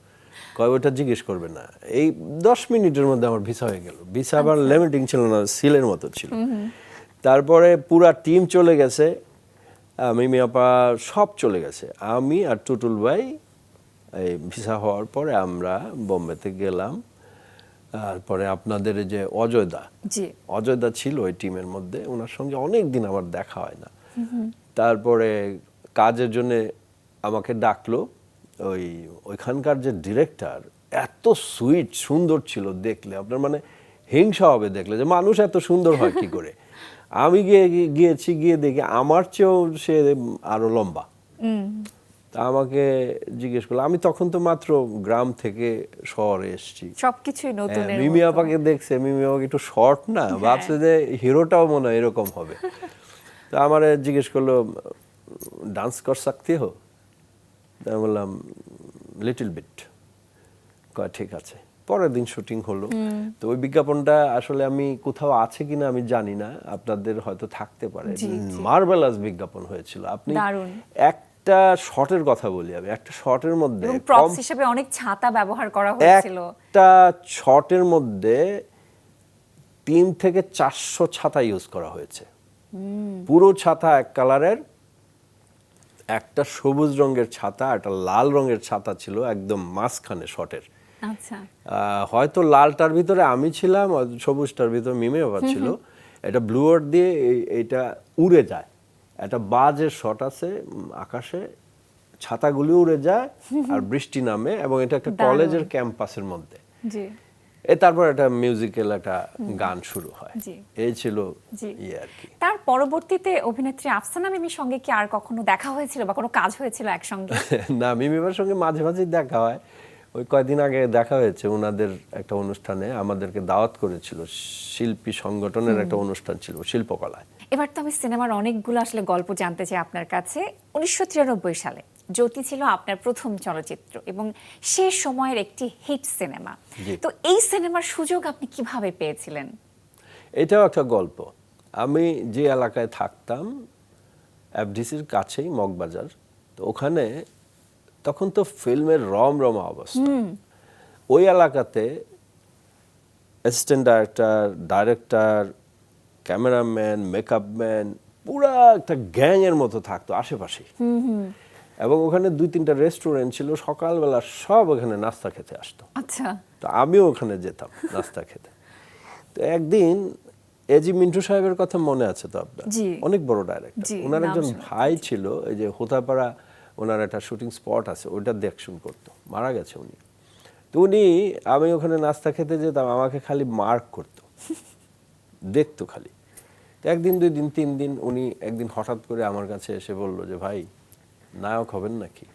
কয় ওটা জিজ্ঞেস করবে না। এই 10 মিনিটের মধ্যে আমার ভিসা হয়ে গেল। ভিসা আবার লিমিটিং ছিল না, সিলের মতো ছিল। তারপরে পুরা টিম চলে গেছে, মিমি আপা সব চলে গেছে, আমি আর টুটুল ভাই এই ভিসা হওয়ার পরে আমরা বোম্বেতে গেলাম। তারপরে আপনাদের যে অজয়দা ছিল ওই টিমের মধ্যে, ওনার সঙ্গে অনেক দিন আমার দেখা হয় না। তারপরে কাজের জন্য আমাকে ডাকলো। ওইখানকার যে ডিরেক্টর এত সুইট সুন্দর ছিল, দেখলে আপনার মানে হিংসা হবে দেখলে যে মানুষ এত সুন্দর হয় কি করে। আমি গিয়ে দেখি আমার চেয়েও সে আরো লম্বা। তা আমাকে জিজ্ঞেস করলো, আমি তখন তো মাত্র গ্রাম থেকে শহরে এসেছি, সবকিছুই নতুন। মিমি আপাকে দেখছে, মিমি আপাকে একটু শর্ট না, ভাবছে যে হিরোটাও মনে হয় এরকম হবে। তো আমার জিজ্ঞেস করলো, ডান্স কর सकते हो? আমি বললাম লিটল বিট। কয় ঠিক আছে। পরের দিন শুটিং হলো। তো ওই বিজ্ঞাপনটা আসলে আমি কোথাও আছে কিনা আমি জানি না, আপনাদের হয়তো থাকতে পারে। মার্ভেলাস বিজ্ঞাপন হয়েছিল। আপনি একটা শটের কথা বলি, আমি একটা শটের মধ্যে প্রপস হিসেবে অনেক ছাতা ব্যবহার করা হয়েছিল। একটা শটের মধ্যে 3 থেকে 400 ছাতা ইউজ করা হয়েছে। পুরো ছাতা এক কালারের, একটা সবুজ রঙের ছাতা, একটা লাল রঙের ছাতা ছিল একদম মাঝখানে শটের। আচ্ছা, হয়তো লালটার ভিতরে আমি ছিলাম, সবুজটার ভিতরে মিমি বাবা ছিল। এটা ব্লু আর্ট দিয়ে এইটা উড়ে যায়, একটা বাজের শট আছে আকাশে, ছাতাগুলি উড়ে যায় আর বৃষ্টি নামে, এবং এটা একটা কলেজের ক্যাম্পাসের মধ্যে। তারপর একটা মিউজিক্যাল একটা গান শুরু হয়। এই ছিল আর কি। তার পরবর্তীতে অভিনেত্রী আফসানা মিমির সঙ্গে কি আর কখনো দেখা হয়েছিল বা কোনো কাজ হয়েছিল একসঙ্গে? না, মিমিবার সঙ্গে মাঝে মাঝে দেখা হয়। ওই কয়েকদিন আগে দেখা হয়েছে, ওনাদের একটা অনুষ্ঠানে আমাদেরকে দাওয়াত করেছিল, শিল্পী সংগঠনের একটা অনুষ্ঠান ছিল শিল্পকলায়। এবার তো আমি সিনেমার অনেকগুলো আসলে গল্প জানতে চাই আপনার কাছে। 1993 সালে জ্যোতি ছিল আপনার প্রথম চলচ্চিত্র এবং সে সময়ের একটি হিট সিনেমা। তো এই সিনেমার সুযোগ আপনি কিভাবে পেয়েছিলেন? এটাও একটা গল্প। আমি যে এলাকায় থাকতাম এফডিসির কাছেই মগবাজার, তো ওখানে তখন তো ফিল্মের রমরমা অবস্থা। ওই এলাকাতে অ্যাসিস্ট্যান্ট ডাইরেক্টর, ক্যামেরাম্যান, মেকআপম্যান, পুরা একটা গ্যাংয়ের মতো থাকতো আশেপাশে। এবং ওখানে 2-3টা রেস্টুরেন্ট ছিল, সকালবেলা সব ওখানে নাস্তা খেতে আসতো। আচ্ছা, তো আমিও ওখানে যেতাম নাস্তা খেতে। তো একদিন এজি মিন্টু সাহেবের কথা মনে আছে তো আপনার? অনেক বড় ডাইরেক্টর। ওনার একজন ভাই ছিল, এই যে হোতাপাড়া ওনার একটা শুটিং স্পট আছে, ওইটা দেখশুন করতো, মারা গেছে উনি। তো আমি ওখানে নাস্তা খেতে যেতাম, আমাকে খালি মার্ক করতো, দেখতো খালি। তো 1 দিন 2 দিন 3 দিন উনি একদিন হঠাৎ করে আমার কাছে এসে বলল যে, ভাই নায়ক হবেন নাকি?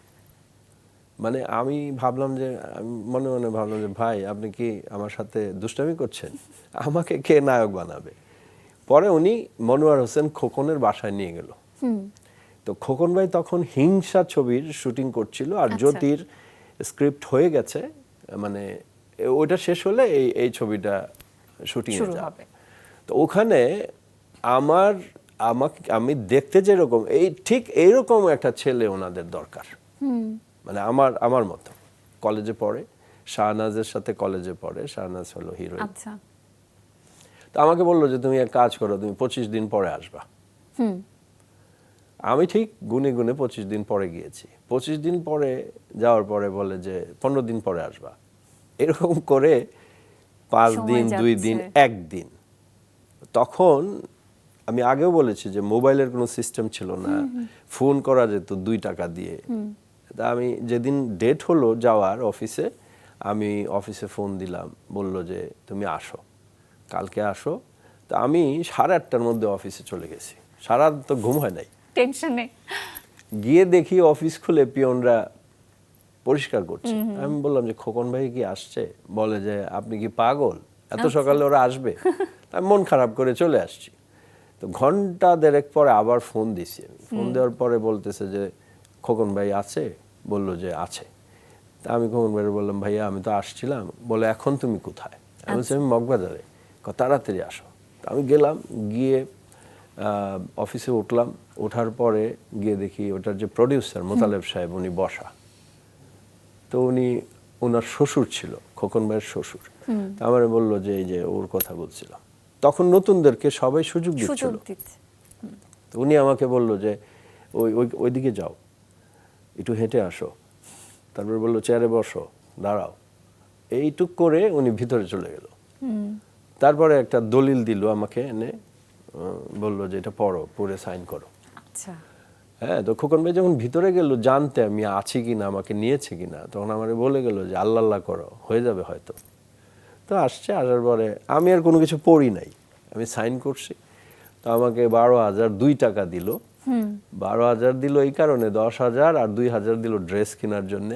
মানে আমি ভাবলাম যে, আমি মনে মনে ভাবলাম যে, ভাই আপনি কি আমার সাথে দুষ্টামি করছেন? আমাকে কে নায়ক বানাবে? পরে উনি মনোয়ার হোসেন খোকনের বাসায় নিয়ে গেল। তো খোকন ভাই তখন হিংসা ছবির শুটিং করছিল, আর জ্যোতির স্ক্রিপ্ট হয়ে গেছে, মানে ওইটা শেষ হলে এই ছবিটা শুটিং এ যাবে। তো ওখানে আমি দেখতে যেরকম, ঠিক এইরকম একটা ছেলে ওনাদের দরকার। মানে আমার মতো কলেজে পড়ে, শাহনাজের সাথে কলেজে পড়ে, শাহনাজ হলো হিরোইন। আচ্ছা। তো আমাকে বললো যে, তুমি এক কাজ করো, তুমি 25 দিন পরে আসবা। আমি ঠিক গুনে গুনে 25 দিন পরে গিয়েছি। 25 দিন পরে যাওয়ার পরে বলে যে 15 দিন পরে আসবা। এরকম করে 5 দিন, 2 দিন, 1 দিন। তখন আমি আগেও বলেছি যে মোবাইলের কোনো সিস্টেম ছিল না, ফোন করা যেত 2 টাকা দিয়ে। তা আমি যেদিন ডেট হলো যাওয়ার অফিসে, আমি অফিসে ফোন দিলাম, বললো যে তুমি আসো, কালকে আসো। তো আমি 8:30টার মধ্যে অফিসে চলে গেছি, সারা তো ঘুম হয় নাই টেনশনে। গিয়ে দেখি অফিস খুলে পিয়নরা পরিষ্কার করছে। আমি বললাম যে, খোকন ভাই কি আসছে? বলে যে, আপনি কি পাগল, এত সকালে ওরা আসবে? আমি মন খারাপ করে চলে আসছি। তো ঘন্টা 1.5 পরে আবার ফোন দিছি। ফোন দেওয়ার পরে বলতেছে যে, খোকন ভাই আছে? বললো যে আছে। তা আমি খোকন ভাইয়ের বললাম, ভাইয়া আমি তো আসছিলাম। বলে, এখন তুমি কোথায়? আমি বলছি, আমি মগবাজারে। তাড়াতাড়ি আসো। আমি গেলাম, গিয়ে অফিসে উঠলাম। ওঠার পরে গিয়ে দেখি ওটার যে প্রডিউসার মোতালেব সাহেব, উনি বসা। তো উনি ওনার শ্বশুর ছিল, খোকন ভাইয়ের শ্বশুর। তা আমার বললো যে এই যে ওর কথা বলছিলাম, তখন নতুনদেরকে সবাই সুযোগ দিচ্ছিল। তো উনি আমাকে বললো যে ওইদিকে যাও, একটু হেঁটে আসো, তারপরে বললো চেয়ারে বসো, দাঁড়াও, এইটুক করে উনি ভিতরে চলে গেল। তারপরে একটা দলিল দিল আমাকে এনে, বললো যে এটা পড়ে সাইন করো। আচ্ছা। হ্যাঁ, তো খোকন ভাই যখন ভিতরে গেল জানতে আমি আছি কিনা, আমাকে নিয়েছে কিনা, তখন আমার বলে গেল যে আল্লাহ আল্লাহ করো, হয়ে যাবে হয়তো। তো আসছে, আসার পরে আমি আর কোনো কিছু পড়ি নাই, আমি সাইন করছি। তো আমাকে 12,002 টাকা দিল। 12,000 দিল এই কারণে, 10,000 আর 2,000 দিল ড্রেস কেনার জন্য।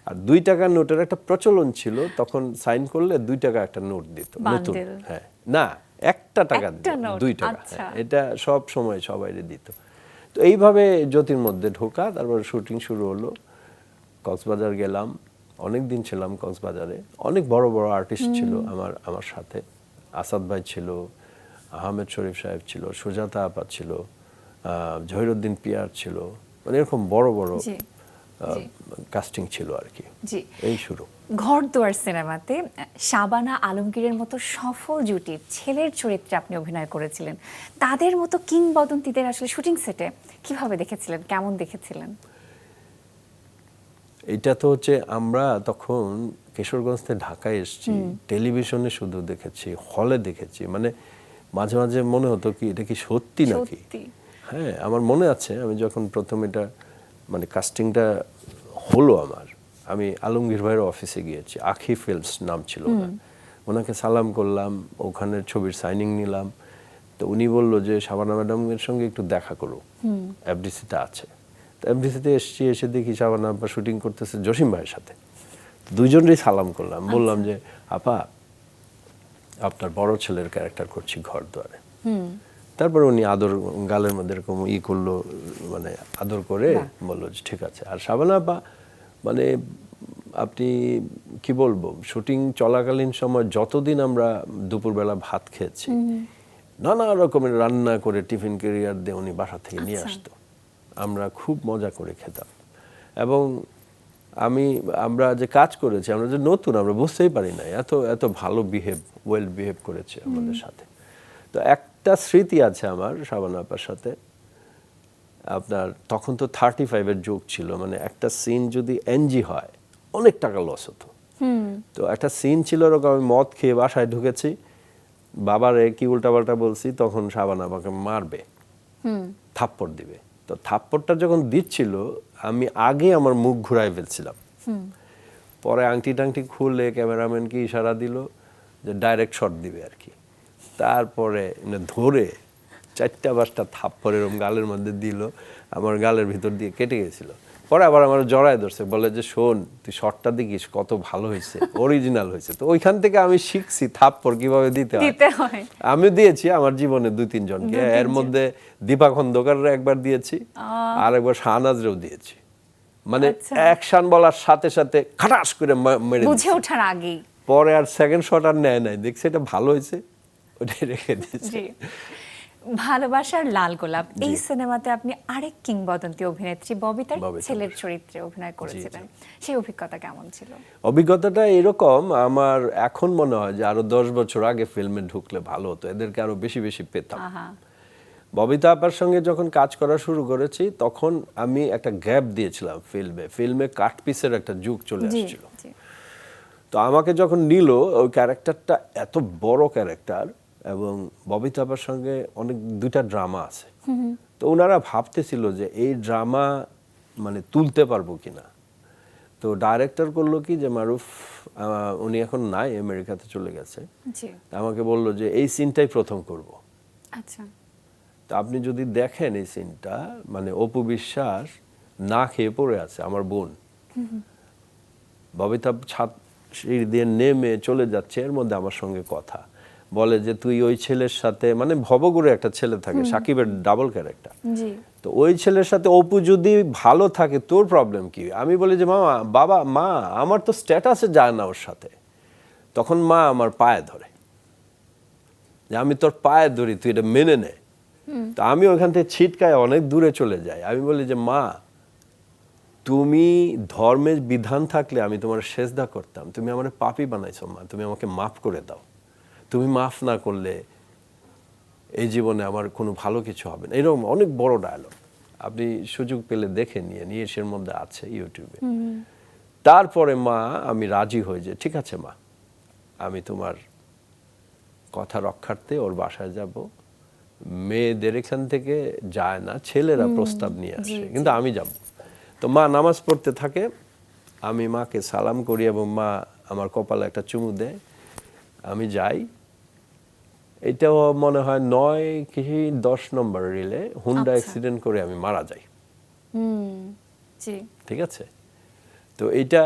আর 2 টাকার নোটের একটা প্রচলন ছিল, তখন সাইন করলে 2 টাকা একটা নোট দিত নতুন। হ্যাঁ, না, 1 টাকা দিত, 2 টাকা। হ্যাঁ, এটা সব সময় সবাইরে দিত। তো এইভাবে জ্যোতির মধ্যে ঢোকা, তারপর শুটিং শুরু হলো। কক্সবাজার গেলাম, অনেক দিন ছিলাম কক্সবাজারে। অনেক বড় বড় আর্টিস্ট ছিল আমার সাথে। আসাদ ভাই ছিল, আহমেদ শরীফ সাহেব ছিল, সুজাতা আপা ছিল, জহিরুদ্দিন পিয়ার ছিল, মানে এরকম বড় বড় কাস্টিং ছিল আর কি। এই শুরু। ঘরদুয়ার সিনেমাতে শাবানা আলমগীরের মতো সফল জুটির ছেলের চরিত্রে আপনি অভিনয় করেছিলেন। তাদের মতো কিংবদন্তিদের আসলে শুটিং সেটে কিভাবে দেখেছিলেন, কেমন দেখেছিলেন? এটা তো হচ্ছে আমরা তখন কিশোরগঞ্জ থেকে ঢাকায় এসেছি, টেলিভিশনে শুধু দেখেছি, হলে দেখেছি, মানে মাঝে মাঝে মনে হতো কি এটা কি সত্যি নাকি। হ্যাঁ, আমার মনে আছে আমি যখন প্রথম এটা মানে কাস্টিংটা হলো আমার, আমি আলমগীর ভাইয়ের অফিসে গিয়েছি, আখি ফিল্মস নাম ছিল ওনার। ওনাকে সালাম করলাম, ওখানে ছবির সাইনিং নিলাম। তো উনি বললো যে শাবানা ম্যাডামের সঙ্গে একটু দেখা করো, এফডিসিতে আছে। তো এফডিসিতে এসে দেখি শাবানা আপা শুটিং করতেছে জসিম ভাইয়ের সাথে। দুইজনেরই সালাম করলাম, বললাম যে আপা আপনার বড় ছেলের ক্যারেক্টার করছি ঘরদুয়ারে। তারপর উনি আদর, গালের মধ্যে এরকম করলো, মানে আদর করে বললো যে ঠিক আছে। আর শাবানা আপা মানে আপনি কি বলবো, শুটিং চলাকালীন সময় যতদিন আমরা দুপুরবেলা ভাত খেয়েছি, নানা রকমের রান্না করে টিফিন ক্যারিয়ার দিয়ে উনি বাসা থেকে নিয়ে আসতো, আমরা খুব মজা করে খেতাম। এবং আমরা যে কাজ করেছি, আমরা যে নতুন, আমরা বুঝতেই পারি না এত এত ভালো ওয়েল বিহেভ করেছে আমাদের সাথে। তো একটা স্মৃতি আছে আমার শাবানা আপার সাথে, আপনার তখন তো 35-এর যুগ ছিল, মানে একটা সিন যদি এনজি হয় অনেক টাকা লস হতো। তো একটা সিন ছিল ওরকম, আমি মদ খেয়ে বাসায় ঢুকেছি, বাবারে কি উল্টাপাল্টা বলছি, তখন শাবানা আমাকে মারবে, থাপ্পড় দিবে। তো থাপ্পড়টা যখন দিচ্ছিল আমি আগে আমার মুখ ঘুরাই ফেলছিলাম। পরে আংটি টাংটি খুলে ক্যামেরাম্যানকে ইশারা দিল যে ডাইরেক্ট শট দিবে আর কি। তারপরে ধরে 4-5টা থাপ্পড় এরকম গালের মধ্যে দিল, আমার গালের ভিতর দিয়ে কেটে গেছিল। পরে আবার আমার জড়ায় ধরছে, বলে যে শোন তুই শটটা দেখিস কত ভালো হয়েছে, অরিজিনাল হয়েছে। তো ওইখান থেকে আমি শিখছি থাপ্পড় কিভাবে দিতে হয়। আমি দিয়েছি আমার জীবনে 2-3 জনকে, এর মধ্যে দীপা খন্দকাররা একবার দিয়েছি, আর একবার শাহনাজরেও দিয়েছি। মানে অ্যাকশন বলার সাথে সাথে খাটাস করে মেরে বুঝে ওঠার আগেই। পরে আর সেকেন্ড শট আর নেয় নাই, দেখছি এটা ভালো হয়েছে, ওটাই রেখে দিয়েছি। ভালোবাসার লাল গোলাপ, এই সিনেমাতে আপনি আরেক কিংবদন্তি অভিনেত্রী ববিতার ছেলের চরিত্রে অভিনয় করেছিলেন, সেই অভিজ্ঞতা কেমন ছিল? অভিজ্ঞতাটা এরকম, আমার এখন মনে হয় যে আরো 10 বছর আগে ফিল্মে ঢুকলে ভালো হতো, এদেরকে আরো বেশি বেশি পেতাম। ববিতা আপার সঙ্গে যখন কাজ করা শুরু করেছি তখন আমি একটা গ্যাপ দিয়েছিলাম ফিল্মে কাট পিসের একটা যুগ চলে আসছিল। তো আমাকে যখন নিল, ওই ক্যারেক্টারটা এত বড় ক্যারেক্টার, এবং ববিতা আপার সঙ্গে অনেক 2টা ড্রামা আছে। তো ওনারা ভাবতেছিল যে এই ড্রামা মানে তুলতে পারবো কিনা। তো ডাইরেক্টর করলো কি যে মারুফ, উনি এখন নাই, আমেরিকাতে চলে গেছে, আমাকে বললো যে এই সিনটাই প্রথম করব। আচ্ছা। তো আপনি যদি দেখেন এই সিনটা, মানে অপু বিশ্বাস না খেয়ে পড়ে আছে, আমার বোন, ববিতা ছাদ সিঁড়ি দিয়ে নেমে চলে যাচ্ছে, এর মধ্যে আমার সঙ্গে কথা বলে যে তুই ওই ছেলের সাথে, মানে ভবগুরে একটা ছেলে থাকে, সাকিবের ডাবল ক্যারেক্টার, তো ওই ছেলের সাথে অপু যদি ভালো থাকে তোর প্রবলেম কি? আমি বলি যে মা আমার তো স্ট্যাটাসে যায় না ওর সাথে। তখন মা আমার পায়ে ধরে, যে আমি তোর পায়ে ধরি, তুই এটা মেনে নে। তো আমি ওইখান থেকে ছিটকায় অনেক দূরে চলে যাই। আমি বলি যে মা তুমি ধর্মের বিধান থাকলে আমি তোমার সেজদা করতাম, তুমি আমার পাপী বানাইছো মা, তুমি আমাকে মাফ করে দাও, তুমি মাফ না করলে এই জীবনে আমার কোনো ভালো কিছু হবে না। এরকম অনেক বড় ডায়লগ, আপনি সুযোগ পেলে দেখে নিয়ে এর মধ্যে আছে ইউটিউবে। তারপরে মা আমি রাজি হয়ে যে ঠিক আছে মা, আমি তোমার কথা রক্ষার্থে ওর বাসায় যাব। মেয়েদের এখান থেকে যায় না, ছেলেরা প্রস্তাব নিয়ে আসে, কিন্তু আমি যাব। তো মা নামাজ পড়তে থাকে, আমি মাকে সালাম করি এবং মা আমার কপালে একটা চুমু দেয়, আমি যাই। এটাও মনে হয় 9 কি 10 নম্বর রিলে হুন্ডা অ্যাক্সিডেন্ট করে আমি মারা যাই। ঠিক আছে, তো এইটা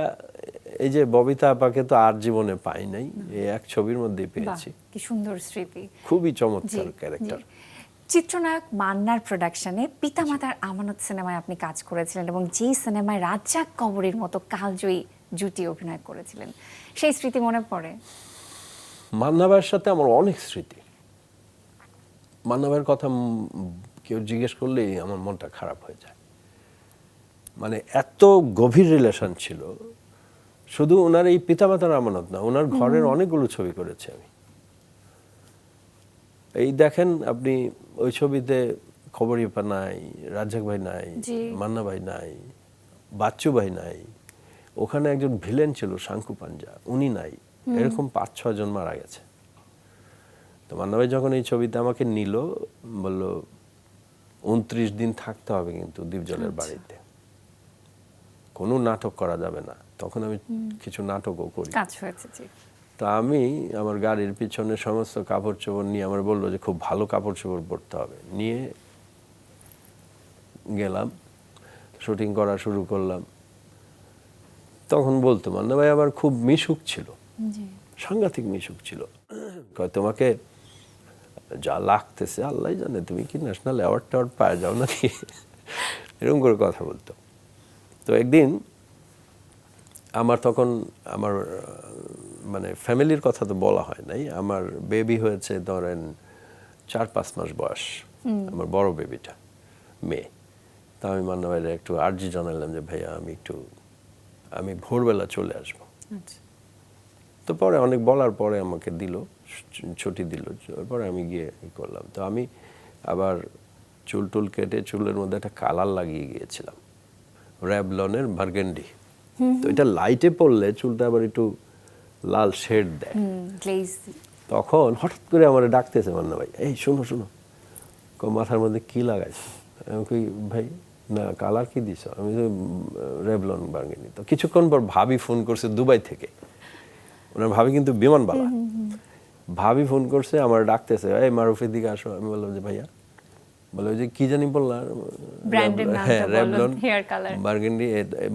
এই যে ববিতা আপাকে তো আর জীবনে পাই নাই, এই এক ছবির মধ্যেই পেয়েছি। কি সুন্দর স্মৃতি, খুবই চমৎকার ক্যারেক্টার। চিত্রনায়ক মান্নার প্রোডাকশনে পিতামাতার আমানত সিনেমায় আপনি কাজ করেছিলেন এবং যেই সিনেমায় রাজ্জাক কবরীর মতো কালজয়ী জুটি অভিনয় করেছিলেন, সেই স্মৃতি মনে পড়ে? মান্না ভাইয়ের সাথে আমার অনেক স্মৃতি। মান্না ভাইয়ের কথা কেউ জিজ্ঞেস করলেই আমার মনটা খারাপ হয়ে যায়। মানে এত গভীর রিলেশন ছিল। শুধু ওনার এই পিতামাতার আমানত না, ওনার ঘরের অনেকগুলো ছবি করেছি আমি। এই দেখেন আপনি ওই ছবিতে খবরই আপা নাই, রাজ্জাক ভাই নাই, মান্না ভাই নাই, বাচ্চু ভাই নাই, ওখানে একজন ভিলেন ছিল শাঙ্কু পাঞ্জা, উনি নাই, এরকম 5-6 জন মারা গেছে। তো মান্না ভাই যখন এই ছবিতে আমাকে নিল, বলল 29 দিন থাকতে হবে কিন্তু দ্বীপজলের বাড়িতে, কোনো নাটক করা যাবে না। তখন আমি কিছু নাটকও করি। তো আমি আমার গাড়ির পিছনে সমস্ত কাপড় চোপড় নিয়ে আমার বললো যে খুব ভালো কাপড় চোপড় পরতে হবে, নিয়ে গেলাম, শুটিং করা শুরু করলাম। তখন বলতো মান্না ভাই আবার খুব মিশুক ছিল, সাংঘাতিক মিশুক ছিল। তোমাকে যা লাগতেছে আল্লাহ জানে, তুমি কি ন্যাশনাল অ্যাওয়ার্ড টাওয়ার্ড পায়ে যাও নাকি, এরকম করে কথা বলতো। তো একদিন আমার তখন আমার মানে ফ্যামিলির কথা তো বলা হয় নাই, আমার বেবি হয়েছে ধরেন 4-5 মাস বয়স, আমার বড় বেবিটা মেয়ে। তা আমি মান্না ভাইয়ের একটু আর্জি জানালাম যে ভাইয়া আমি ভোরবেলা চলে আসবো। তো পরে অনেক বলার পরে আমাকে দিল, ছুটি দিল, পরে আমি গিয়ে করলাম। তো আমি আবার চুল টুল কেটে চুলের মধ্যে একটা কালার লাগিয়ে গিয়েছিলাম, র্যাভলনের বার্গেন্ডি। তো এটা লাইটে পড়লে চুলটা আবার একটু লাল শেড দেয়। তখন হঠাৎ করে আমার ডাকতেছে মান্না ভাই, এই শোনো শোনো, মাথার মধ্যে কি লাগাইছো? আমি কই ভাই না কালার কি দিছো? আমি তো রেভলন বার্গেন্ডি। তো কিছুক্ষণ পর ভাবি ফোন করছে দুবাই থেকে, ওনার ভাবি কিন্তু বিমানবালা। ভাবি ফোন করছে আমার ডাকতেছে, এই মারুফের দিকে আসো। আমি বললাম যে ভাইয়া, বলে যে কি জানি বললাম, হ্যাঁ রেভলন বার্গেন্ডি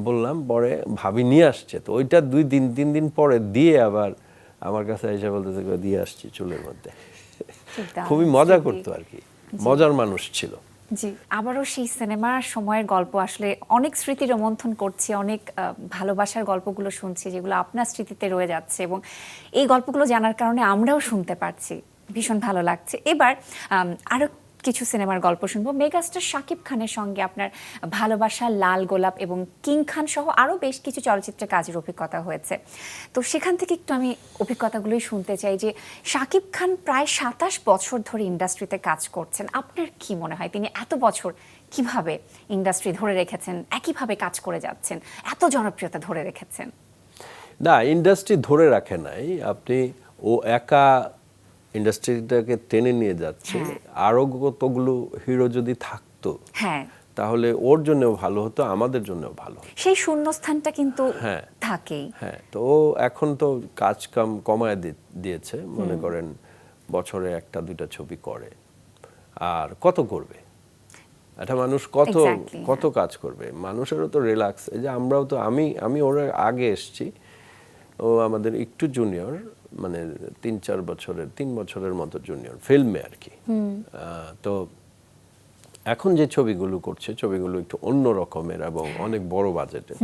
বললাম। পরে ভাবি নিয়ে আসছে, তো ওইটা 2-3 দিন পরে দিয়ে আবার আমার কাছে এসে বলতেছে দিয়ে আসছি চুলের মধ্যে। খুবই মজা করতো আর কি, মজার মানুষ ছিল। জি, আবারও সেই সিনেমার সময়ের গল্প, আসলে অনেক স্মৃতি রোমন্থন করছি, অনেক ভালোবাসার গল্পগুলো শুনছি যেগুলো আপনার স্মৃতিতে রয়ে যাচ্ছে, এবং এই গল্পগুলো জানার কারণে আমরাও শুনতে পারছি, ভীষণ ভালো লাগছে। এবার আরো কিছু সিনেমার গল্প শুনবো। মেগাস্টার শাকিব খানের সঙ্গে আপনার ভালোবাসা, লাল গোলাপ এবং কিং খান সহ আরও বেশ কিছু চলচ্চিত্রে কাজের অভিজ্ঞতা হয়েছে। তো সেখান থেকে একটু আমি অভিজ্ঞতাগুলোই শুনতে চাই যে শাকিব খান প্রায় 27 বছর ধরে ইন্ডাস্ট্রিতে কাজ করছেন। আপনার কি মনে হয় তিনি এত বছর কিভাবে ইন্ডাস্ট্রি ধরে রেখেছেন, একইভাবে কাজ করে যাচ্ছেন, এত জনপ্রিয়তা ধরে রেখেছেন? না, ইন্ডাস্ট্রি ধরে রাখে নাই, আপনি ও একা ইন্ডাস্ট্রিটাকে টেনে নিয়ে যাচ্ছে। আরো কতগুলো হিরো যদি থাকতো তাহলে ওর জন্যও ভালো হতো, আমাদের জন্যও ভালো। সেই শূন্যস্থানটা কিন্তু থাকেই। হ্যাঁ, তো এখন তো কাজ কাম কমায় দিয়েছে, মনে করেন বছরে 1-2টা ছবি করে, আর কত করবে একটা মানুষ, কত কাজ করবে? মানুষেরও তো রিল্যাক্স। এই যে আমরাও তো, আমি ওর আগে এসছি, ও আমাদের একটু জুনিয়র, মানে 3 বছরের মতো জুনিয়র ফিল্মে আর কি। তো এখন যে ছবিগুলো করছে, ছবিগুলো একটু অন্য রকমের এবং অনেক বড় বাজেটের।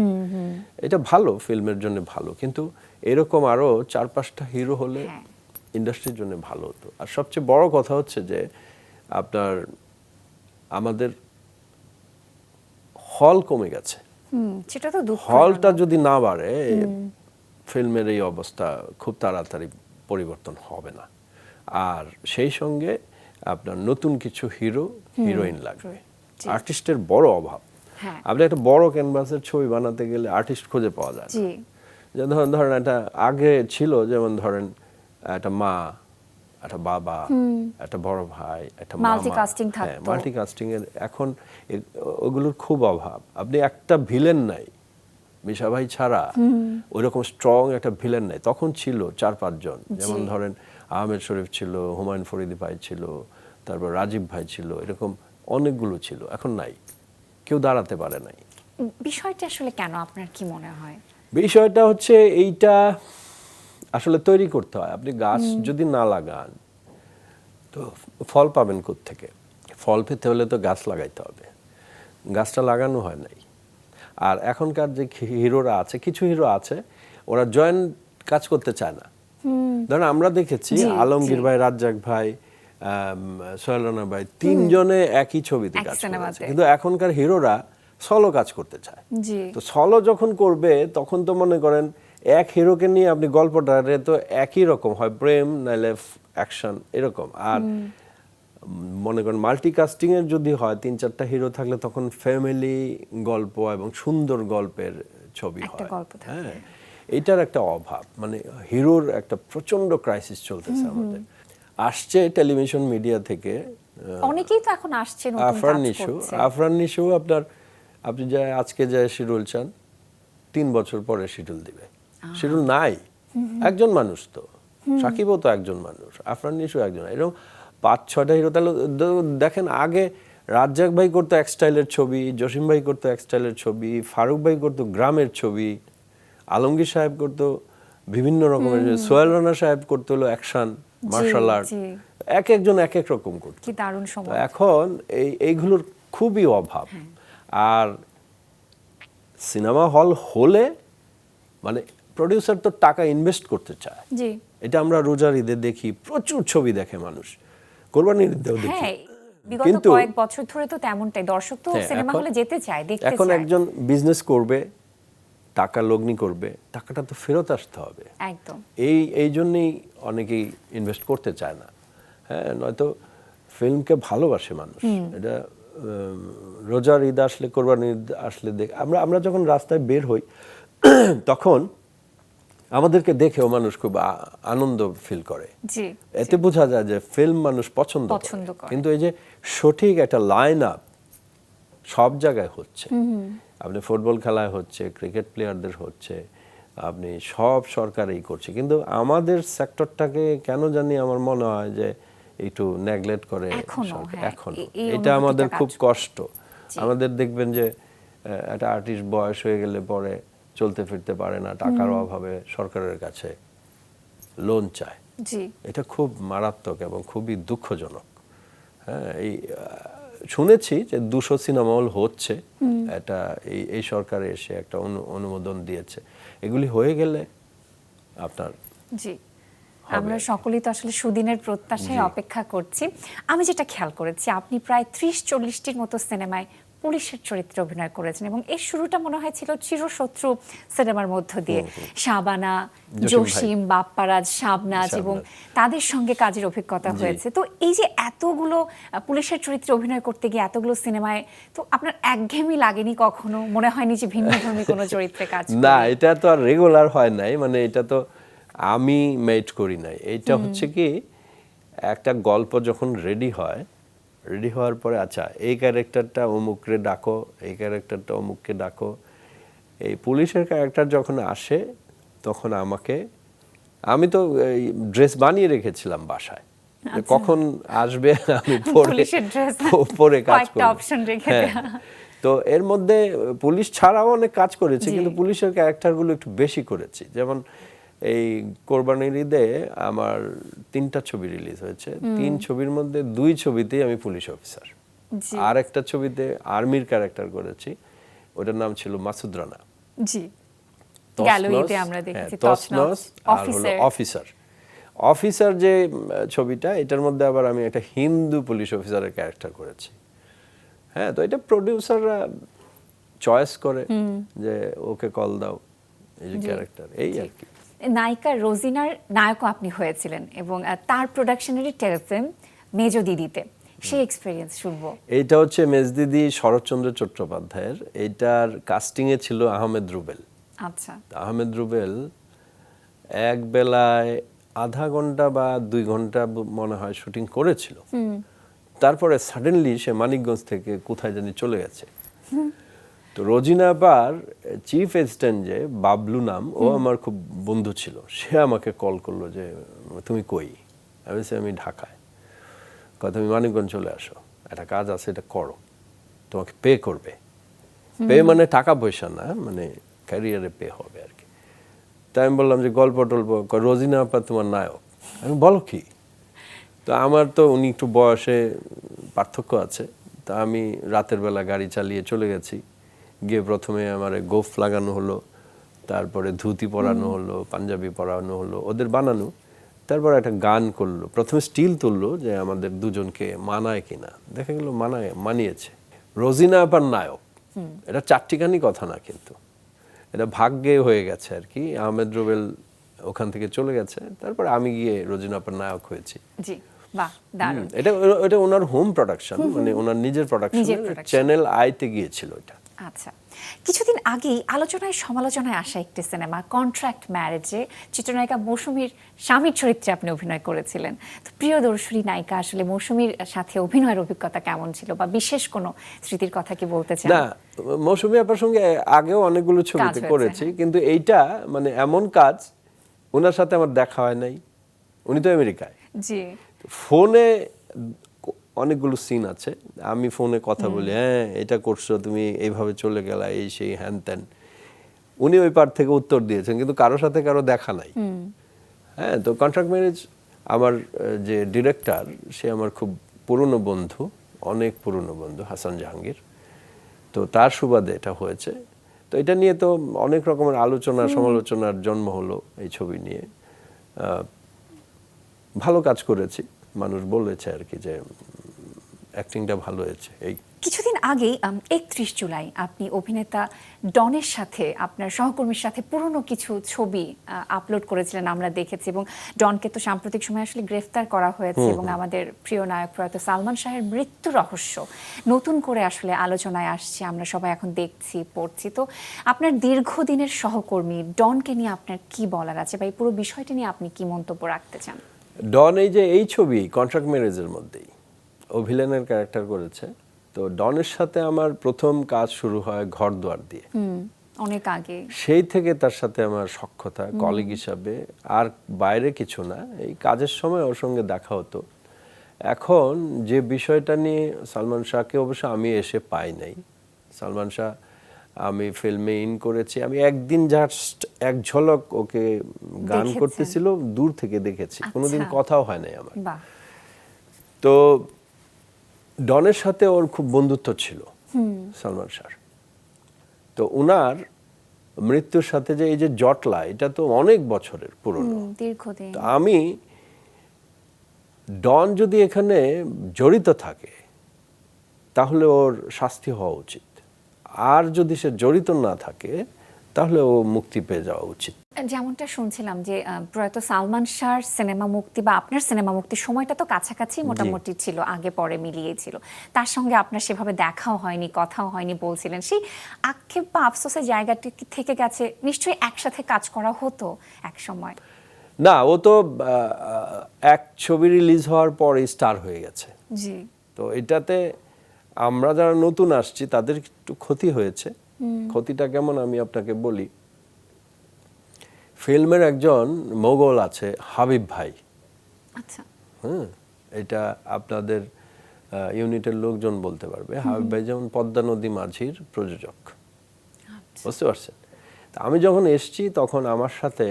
এটা ভালো, ফিল্মের জন্য ভালো, কিন্তু এরকম আরো 4-5টা হিরো হলে ইন্ডাস্ট্রির জন্য ভালো হতো। আর সবচেয়ে বড় কথা হচ্ছে যে আপনার আমাদের হল কমে গেছে। সেটা তো দুঃখ। হলটা যদি না বাড়ে ফিল্মের এই অবস্থা খুব তাড়াতাড়ি পরিবর্তন হবে না। আর সেই সঙ্গে আপনার নতুন কিছু হিরোইন লাগবে। আর্টিস্টের বড় অভাব। হ্যাঁ। আপনি একটা বড় ক্যানভাসের ছবি বানাতে গেলে আর্টিস্ট খুঁজে পাওয়া যায় না। জি। যে ধরেন একটা আগে ছিল, যেমন ধরেন একটা মা, একটা বাবা, একটা বড় ভাই, একটা মামা, মাল্টিকাস্টিং থাকতো। মাল্টিকাস্টিং এর এখন ওগুলোর খুব অভাব। আপনি একটা ভিলেন নাই, মিশা ভাই ছাড়া ওইরকম স্ট্রং একটা ভিলেন নাই। তখন ছিল 4-5 জন, যেমন ধরেন আহমেদ শরীফ ছিল, হুমায়ুন ফরিদি ভাই ছিল, তারপর রাজীব ভাই ছিল, এরকম অনেকগুলো ছিল। এখন নাই, কেউ দাঁড়াতে পারে নাই। বিষয়টা আসলে কেন আপনার কি মনে হয়? বিষয়টা হচ্ছে এইটা আসলে তৈরি করতে হয়। আপনি গাছ যদি না লাগান তো ফল পাবেন কোত্থেকে? ফল পেতে হলে তো গাছ লাগাইতে হবে। গাছটা লাগানো হয় নাই। আর এখনকার যে হিরোরা আছে, কিছু হিরো আছে, ওরা জয়েন্ট কাজ করতে চায় না। ধরেন আমরা দেখেছি আলমগীর ভাই, রাজ্জাক ভাই, সোহেল রানা ভাই, তিনজনে একই ছবিতে কাজ করেছে। কিন্তু এখনকার হিরোরা সলো কাজ করতে চায়। তো সলো যখন করবে তখন তো মনে করেন এক হিরোকে নিয়ে আপনি গল্পটা তো একই রকম হয়, প্রেম নাইলে অ্যাকশন এরকম। আর মনে করেন মাল্টিকাস্টিং এর যদি হয় 3-4টা হিরো থাকলে তখন ফ্যামিলি গল্প এবং সুন্দর গল্পের ছবি হয়। হ্যাঁ, এটার একটা অভাব, মানে হিরোর একটা প্রচন্ড ক্রাইসিস চলতেছে আমাদের। আসছে টেলিভিশন মিডিয়া থেকে অনেকেই তো এখন আসছে নতুন কাজ করছে। আফরান নিশো আপনি যা আজকে যে শিডিউল চান 3 বছর পরে শিডিউল দিবে। শিডিউল নাই, একজন মানুষ তো, সাকিবও তো একজন মানুষ, আফরান নিশো একজন, এরকম 5-6টা হিরো। তাহলে দেখেন আগে রাজ্জাক ভাই করতো এক স্টাইলের ছবি, জসিম ভাই করতো এক স্টাইলের ছবি, ফারুক ভাই করতো গ্রামের ছবি, আলমগীর সাহেব করতো বিভিন্ন রকমের, সোহেল রানা সাহেব করতো হলো অ্যাকশন, মার্শাল আর্ট, এক একজন এক এক রকম করতো। কি দারুণ সময়। এখন এইগুলোর খুবই অভাব। আর সিনেমা হল হলে মানে প্রডিউসার তো টাকা ইনভেস্ট করতে চায়। এটা আমরা রোজার ঈদে দেখি, প্রচুর ছবি দেখে মানুষ, কোরবানির ঈদেও দেখি। বিগত কয়েক বছর ধরে তো তেমনটাই, দর্শক তো সিনেমা হলে যেতে চায়, দেখতে চায়। এখন একজন বিজনেস করবে, টাকা লগ্নি করবে, টাকাটা তো ফেরত আসতে হবে। একদম। এই জন্যই অনেকেই ইনভেস্ট করতে চায় না। হ্যাঁ, নয়তো ফিল্মকে ভালোবাসে মানুষ। এটা রোজার ঈদ আসলে, কোরবানির ঈদ আসলে আমরা যখন রাস্তায় বের হই তখন আমাদেরকে দেখেও মানুষ খুব আনন্দ ফিল করে। এতে বোঝা যায় যে ফিল্ম মানুষ পছন্দ করে। কিন্তু এই যে সঠিক একটা লাইন আপ সব জায়গায় হচ্ছে, আপনি ফুটবল খেলায় হচ্ছে, ক্রিকেট প্লেয়ারদের হচ্ছে, আপনি সব সরকারই করছে, কিন্তু আমাদের সেক্টরটাকে কেন জানি আমার মনে হয় যে একটু নেগলেক্ট করে এখন। এটা আমাদের খুব কষ্ট। আমাদের দেখবেন যে একটা আর্টিস্ট বয়স হয়ে গেলে পরে চলতে ফিরতে পারে না, টাকার অভাবে সরকারের কাছে লোন চায়। এটা খুব মারাত্মক এবং খুবই দুঃখজনক। হ্যাঁ, এই শুনেছি যে 200 সিনেমা হল হচ্ছে, এটা এই সরকারে এসে একটা অনুমোদন দিয়েছে। এগুলি হয়ে গেলে আপনার আমরা সকলেই তো আসলে সুদিনের প্রত্যাশায় অপেক্ষা করছি। আমি যেটা খেয়াল করেছি, আপনি প্রায় 30-40টির মতো সিনেমায় পুলিশের চরিত্রে অভিনয় করেছেন এবং এর শুরুটা মনে হয় ছিল চিরশত্রু সিনেমার মধ্য দিয়ে। শাবানা, জসিম, বাপ্পারাজ, শাবনাজ এবং তাদের সঙ্গে কাজের অভিজ্ঞতা হয়েছে। তো এই যে এতগুলো পুলিশের চরিত্রে অভিনয় করতে গিয়ে এতগুলো সিনেমায়, তো আপনার একঘেয়েমি লাগেনি কখনো? মনে হয়নি যে ভিন্নধর্মী কোনো চরিত্রে কাজ? না, এটা তো আর রেগুলার হয় নাই, মানে এটা তো আমি মেট করি নাই। এটা হচ্ছে কি, একটা গল্প যখন রেডি হওয়ার পরে আচ্ছা এই ক্যারেক্টারটা অমুকরে ডাকো, এই ক্যারেক্টারটা অমুককে ডাকো, এই পুলিশের ক্যারেক্টার যখন আসে তখন আমি তো ড্রেস বানিয়ে রেখেছিলাম বাসায়, কখন আসবে আমি পরে কাজ করব। তো এর মধ্যে পুলিশ ছাড়াও অনেক কাজ করেছি, কিন্তু পুলিশের ক্যারেক্টারগুলো একটু বেশি করেছি। যেমন এই কোরবানির ঈদে আমার 3টা ছবি রিলিজ হয়েছে, 3 ছবির মধ্যে 2 ছবিতেই আমি পুলিশ অফিসার, আর একটা ছবিতে আর্মির ক্যারেক্টার করেছি, ওটার নাম ছিল মাসুদ রানা। অফিসার যে ছবিটা, এটার মধ্যে আবার আমি একটা হিন্দু পুলিশ অফিসারের ক্যারেক্টার করেছি। হ্যাঁ, তো এটা প্রডিউসাররা চয়েস করে যে ওকে কল দাও, এই যে ক্যারেক্টার, এই আর কি। নায়িকা রোজিনার নায়কও আপনি হয়েছিলেন এবং তার প্রোডাকশনেরই টেলিফিল্ম মেজো দিদিতে, সেই এক্সপিরিয়েন্স শুনবো। এইটা হচ্ছে মেজদিদি শরৎচন্দ্র চট্টোপাধ্যায়ের, এইটার কাস্টিংয়ে ছিল আহমেদ রুবেল। আচ্ছা। আহমেদ রুবেল এক বেলায় আধা ঘন্টা বা 2 ঘন্টা মনে হয় শুটিং করেছিল, তারপরে সাডেনলি সে মানিকগঞ্জ থেকে কোথায় জানি চলে গেছে। তো রোজিনা আপার চিফ অ্যাসিস্ট্যান্ট যে বাবলু নাম, ও আমার খুব বন্ধু ছিল, সে আমাকে কল করলো যে তুমি কই? আমি বলছি আমি ঢাকায়। কথা তুমি মানিকগঞ্জ চলে আসো, একটা কাজ আছে, এটা করো, তোমাকে পে করবে। পে মানে টাকা পয়সা না, মানে ক্যারিয়ারে পে হবে আর কি। তাই আমি বললাম যে গল্প টল্প, রোজিনা আপা তোমার নায়ক। আমি বলো কি? তো আমার তো উনি একটু বয়সে পার্থক্য আছে, তা আমি রাতের বেলা গাড়ি চালিয়ে চলে গেছি। গিয়ে প্রথমে আমার গোফ লাগানো হলো, তারপরে ধুতি পরানো হলো, পাঞ্জাবি পরানো হলো, ওদের বানানো। তারপর একটা গান করলো, প্রথমে স্টিল তুললো যে আমাদের দুজনকে মানায় কিনা, দেখা গেল মানিয়েছে। রোজিনা আপার নায়ক, এটা চারটিখানি কথা না, কিন্তু এটা ভাগ্যে হয়ে গেছে আর কি। আহমেদ রুবেল ওখান থেকে চলে গেছে, তারপর আমি গিয়ে রোজিনা আপার নায়ক হয়েছি। জি, বাহ, দারুণ। এটা ওনার হোম প্রোডাকশন, মানে ওনার নিজের প্রোডাকশন, চ্যানেল আইতে গিয়েছিল এটা। আচ্ছা, কিছুদিন আগেই আলোচনায় সমালোচনায় আসা একটি সিনেমা কন্ট্রাক্ট ম্যারেজে চিত্রনায়িকা মৌসুমীর স্বামীর চরিত্রে আপনি অভিনয় করেছিলেন। তো প্রিয়দর্শী নায়িকা আসলে মৌসুমীর সাথে অভিনয়ের অভিজ্ঞতা কেমন ছিল, বা বিশেষ কোনো স্মৃতির কথা কি বলতে চান? না, মৌসুমী আপার সঙ্গে আগেও অনেকগুলো ছবিতে করেছি, কিন্তু এইটা মানে এমন কাজ, ওনার সাথে আমার দেখা হয় নাই, উনি তো আমেরিকায়। জি। ফোনে অনেকগুলো সিন আছে, আমি ফোনে কথা বলি, হ্যাঁ এটা করছো তুমি, এইভাবে চলে গেলা, এই সেই হ্যান ত্যান। উনি ওই পার থেকে উত্তর দিয়েছেন, কিন্তু কারোর সাথে কারো দেখা নাই। হ্যাঁ, তো কন্ট্রাক্ট ম্যারেজ, আমার যে ডিরেক্টর, সে আমার খুব পুরনো বন্ধু, অনেক পুরনো বন্ধু, হাসান জাহাঙ্গীর। তো তার সুবাদে এটা হয়েছে। তো এটা নিয়ে তো অনেক রকমের আলোচনা সমালোচনার জন্ম হলো এই ছবি নিয়ে। ভালো কাজ করেছি, মানুষ বলেছে আর কি যে অ্যাক্টিংটা ভালো হয়েছে। এই কিছুদিন আগেই 31 জুলাই আপনি অভিনেতা ডনের সাথে, আপনার সহকর্মীর সাথে পুরনো কিছু ছবি আপলোড করেছিলেন, আমরা দেখেছি। এবং ডনকে তো সাম্প্রতিক সময় আসলে গ্রেফতার করা হয়েছে, এবং আমাদের প্রিয় নায়ক প্রয়াত সালমান শাহের মৃত্যু রহস্য নতুন করে আসলে আলোচনায় আসছে, আমরা সবাই এখন দেখছি, পড়ছি। তো আপনার দীর্ঘদিনের সহকর্মী ডনকে নিয়ে আপনার কি বলার আছে, বা এই পুরো বিষয়টি নিয়ে আপনি কি মন্তব্য রাখতে চান? ডন, এই যে এই ছবি কন্ট্রাক্ট ম্যারেজের মধ্যেই ও ভিলেনের ক্যারেক্টার করেছে। তো ডনের সাথে আমার প্রথম কাজ শুরু হয় ঘরদুয়ার দিয়ে, অনেক আগে। সেই থেকে তার সাথে আমার সখ্যতা, কলিগ হিসাবে, আর বাইরে কিছু না, এই কাজের সময় ওর সঙ্গে দেখা হতো। এখন যে বিষয়টা নিয়ে সালমান শাহকে অবশ্য আমি এসে পাই নাই। সালমান শাহ আমি ফিল্মে ইন করেছি, আমি একদিন জাস্ট এক ঝলক ওকে গান করতেছিল, দূর থেকে দেখেছি, কোনোদিন কথাও হয় নাই আমার। তো ডনের সাথে ওর খুব বন্ধুত্ব ছিল সালমান শাহর। তো উনার মৃত্যুর সাথে যে এই যে জটলা, এটা তো অনেক বছরের পুরনো, দীর্ঘদিন। তো আমি, ডন যদি এখানে জড়িত থাকে তাহলে ওর শাস্তি হওয়া উচিত, আর যদি সে জড়িত না থাকে তাহলে ও মুক্তি পেয়ে যাওয়া উচিত। যেমনটা শুনছিলাম যে প্রয়াত সালমান শাহর সিনেমা মুক্তি বা আপনার সিনেমা মুক্তির সময়টা তো কাছাকাছি মোটামুটি ছিল, আগে পরে মিলিয়ে ছিল, তার সঙ্গে আপনার সেভাবে দেখাও হয়নি, কথাও হয়নি বলছিলেন। সেই আক্ষেপ বা আফসোসের জায়গাটি থেকে গেছে, নিশ্চয়ই একসাথে কাজ করা হতো এক সময়। না, ও তো এক ছবি রিলিজ হওয়ার পরে স্টার হয়ে গেছে। জি। তো এটাতে আমরা যারা নতুন আসছি তাদের একটু ক্ষতি হয়েছে। ক্ষতিটা কেমন আমি আপনাকে বলি। ফিল্মের একজন মোগল আছে, হাবিব ভাই। আচ্ছা। হ্যাঁ, এটা আপনাদের ইউনিটের লোকজন বলতে পারবে। হাবিব ভাই যেমন পদ্মা নদী মাঝির প্রযোজক, বুঝতে পারছেন? আমি যখন এসছি তখন আমার সাথে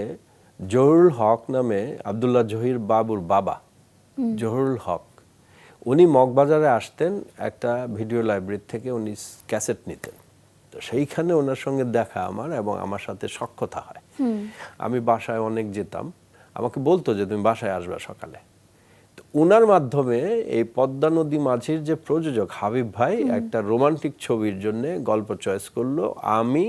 জহুরুল হক নামে, আব্দুল্লাহ জহির বাবুর বাবা জহুরুল হক, উনি মগবাজারে আসতেন একটা ভিডিও লাইব্রেরি থেকে, উনি ক্যাসেট নিতেন। তো সেইখানে ওনার সঙ্গে দেখা আমার, এবং আমার সাথে সখ্যতা হয়। আমি বাসায় অনেক যেতাম, আমাকে বলতো যে তুমি বাসায় আসবা সকালে। তো ওনার মাধ্যমে এই পদ্মা নদী মাঝির যে প্রযোজক হাবিব ভাই একটা রোমান্টিক ছবির জন্য গল্প চয়েস করলো। আমি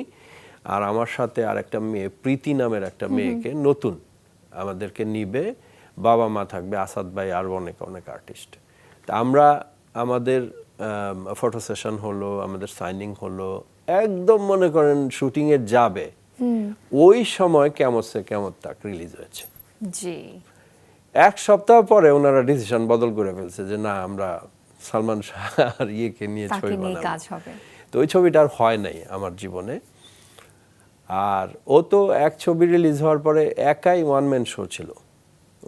আর আমার সাথে আর একটা মেয়ে, প্রীতি নামের একটা মেয়েকে, নতুন আমাদেরকে নিবে, বাবা মা থাকবে, আসাদ ভাই, আর অনেক অনেক আর্টিস্ট। তা আমরা আমাদের ফটো সেশন হলো, আমাদের সাইনিং হলো, একদম মনে করেন শুটিং এর যাবে ওই সময় কেমন সে কেমন তাক রিলিজ হয়েছে। জি, এক সপ্তাহ পরে ওনারা ডিসিশন বদল করে ফেলছে যে না, আমরা সালমান শাহ আর ইয়েকে নিয়ে ছবি বানাবো। কাজ হবে। তো ওই ছবিটা আর হয় নাই আমার জীবনে। আর ও তো এক ছবি রিলিজ হওয়ার পরে একাই ওয়ান ম্যান শো ছিল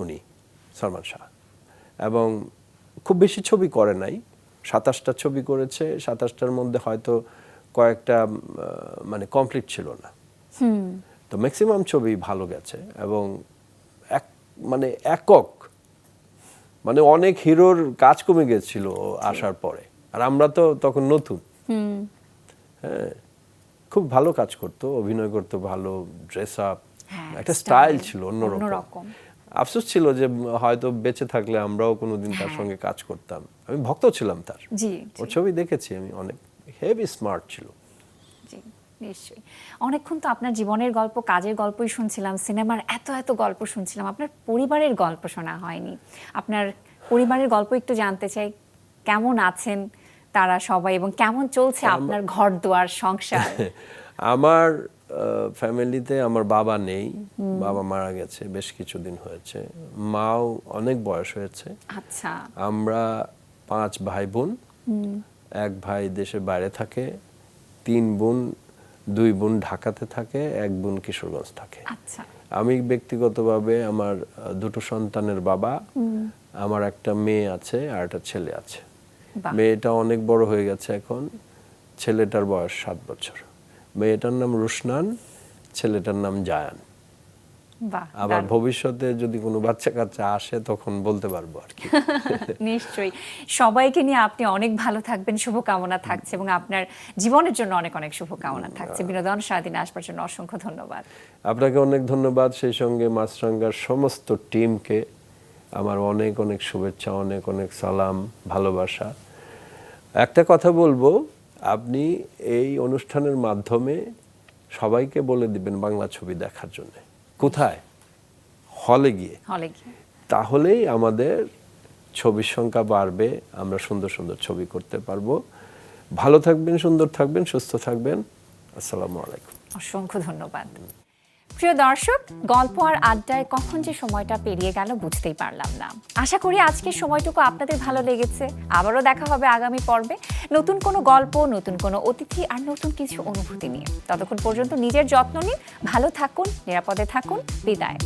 উনি, সালমান শাহ, এবং খুব বেশি ছবি করে নাই, 27টা ছবি করেছে। 27টার মধ্যে হয়তো কয়েকটা মানে কমপ্লিট ছিল না। তো ম্যাক্সিমাম ছবি ভালো গেছে, এবং মানে একক, মানে অনেক হিরোর কাজ কমে গেছিল আসার পরে, আর আমরা তো তখন নতুন। হ্যাঁ, খুব ভালো কাজ করতো, অভিনয় করতো ভালো, ড্রেস আপ, একটা স্টাইল ছিল অন্যরকম। আফসোস ছিল যে হয়তো বেঁচে থাকলে আমরাও কোনোদিন তার সঙ্গে কাজ করতাম। আমি ভক্ত ছিলাম তার, ওর ছবি দেখেছি আমি, অনেক হেভি স্মার্ট ছিল। নিশ্চয়ই। অনেকক্ষণ তো আপনার জীবনের গল্প, কাজের গল্পই শুনছিলাম, সিনেমার এত এত গল্প শুনছিলাম, আপনার পরিবারের গল্প শোনা হয়নি। আপনার পরিবারের গল্প একটু জানতে চাই, কেমন আছেন তারা সবাই, এবং কেমন চলছে আপনার ঘর দুয়ার সংসার? আমার ফ্যামিলিতে আমার বাবা নেই, বাবা মারা গেছে বেশ কিছুদিন হয়েছে, মাও অনেক বয়স হয়েছে। আচ্ছা। আমরা 5 ভাই বোন, এক ভাই দেশের বাইরে থাকে, 3 বোন, 2 বোন ঢাকাতে থাকে, 1 বোন কিশোরগঞ্জ থাকে। আচ্ছা। আমি ব্যক্তিগতভাবে আমার 2টো সন্তানের বাবা, আমার একটা মেয়ে আছে আর একটা ছেলে আছে। মেয়েটা অনেক বড় হয়ে গেছে এখন, ছেলেটার বয়স 7 বছর। মেয়েটার নাম রুশনান, ছেলেটার নাম জায়ান। আবার ভবিষ্যতে যদি কোনো বাচ্চা কাচ্চা আসে তখন বলতে পারবো আর কি। নিশ্চয়ই। সবাইকে নিয়ে আপনি অনেক ভালো থাকবেন, শুভকামনা থাকছে, এবং আপনার জীবনের জন্য অনেক অনেক শুভকামনা থাকছে। বিনোদন সারাদিন আসবার জন্য অসংখ্য ধন্যবাদ। আপনাকে অনেক ধন্যবাদ, সেই সঙ্গে মাছরাঙ্গার সমস্ত টিমকে আমার অনেক অনেক শুভেচ্ছা, অনেক অনেক সালাম, ভালোবাসা। একটা কথা বলবো, আপনি এই অনুষ্ঠানের মাধ্যমে সবাইকে বলে দিবেন বাংলা ছবি দেখার জন্য। কোথায়? হলে গিয়ে। তাহলেই আমাদের ছবির সংখ্যা বাড়বে, আমরা সুন্দর সুন্দর ছবি করতে পারবো। ভালো থাকবেন, সুন্দর থাকবেন, সুস্থ থাকবেন। আসসালামু আলাইকুম। অসংখ্য ধন্যবাদ। প্রিয় দর্শক, গল্প আর আড্ডায় কখন যে সময়টা পেরিয়ে গেল বুঝতেই পারলাম না। আশা করি আজকের সময়টুকু আপনাদের ভালো লেগেছে। আবারও দেখা হবে আগামী পর্বে, নতুন কোনো গল্প, নতুন কোনো অতিথি, আর নতুন কিছু অনুভূতি নিয়ে। ততক্ষণ পর্যন্ত নিজের যত্ন নিন, ভালো থাকুন, নিরাপদে থাকুন। বিদায়।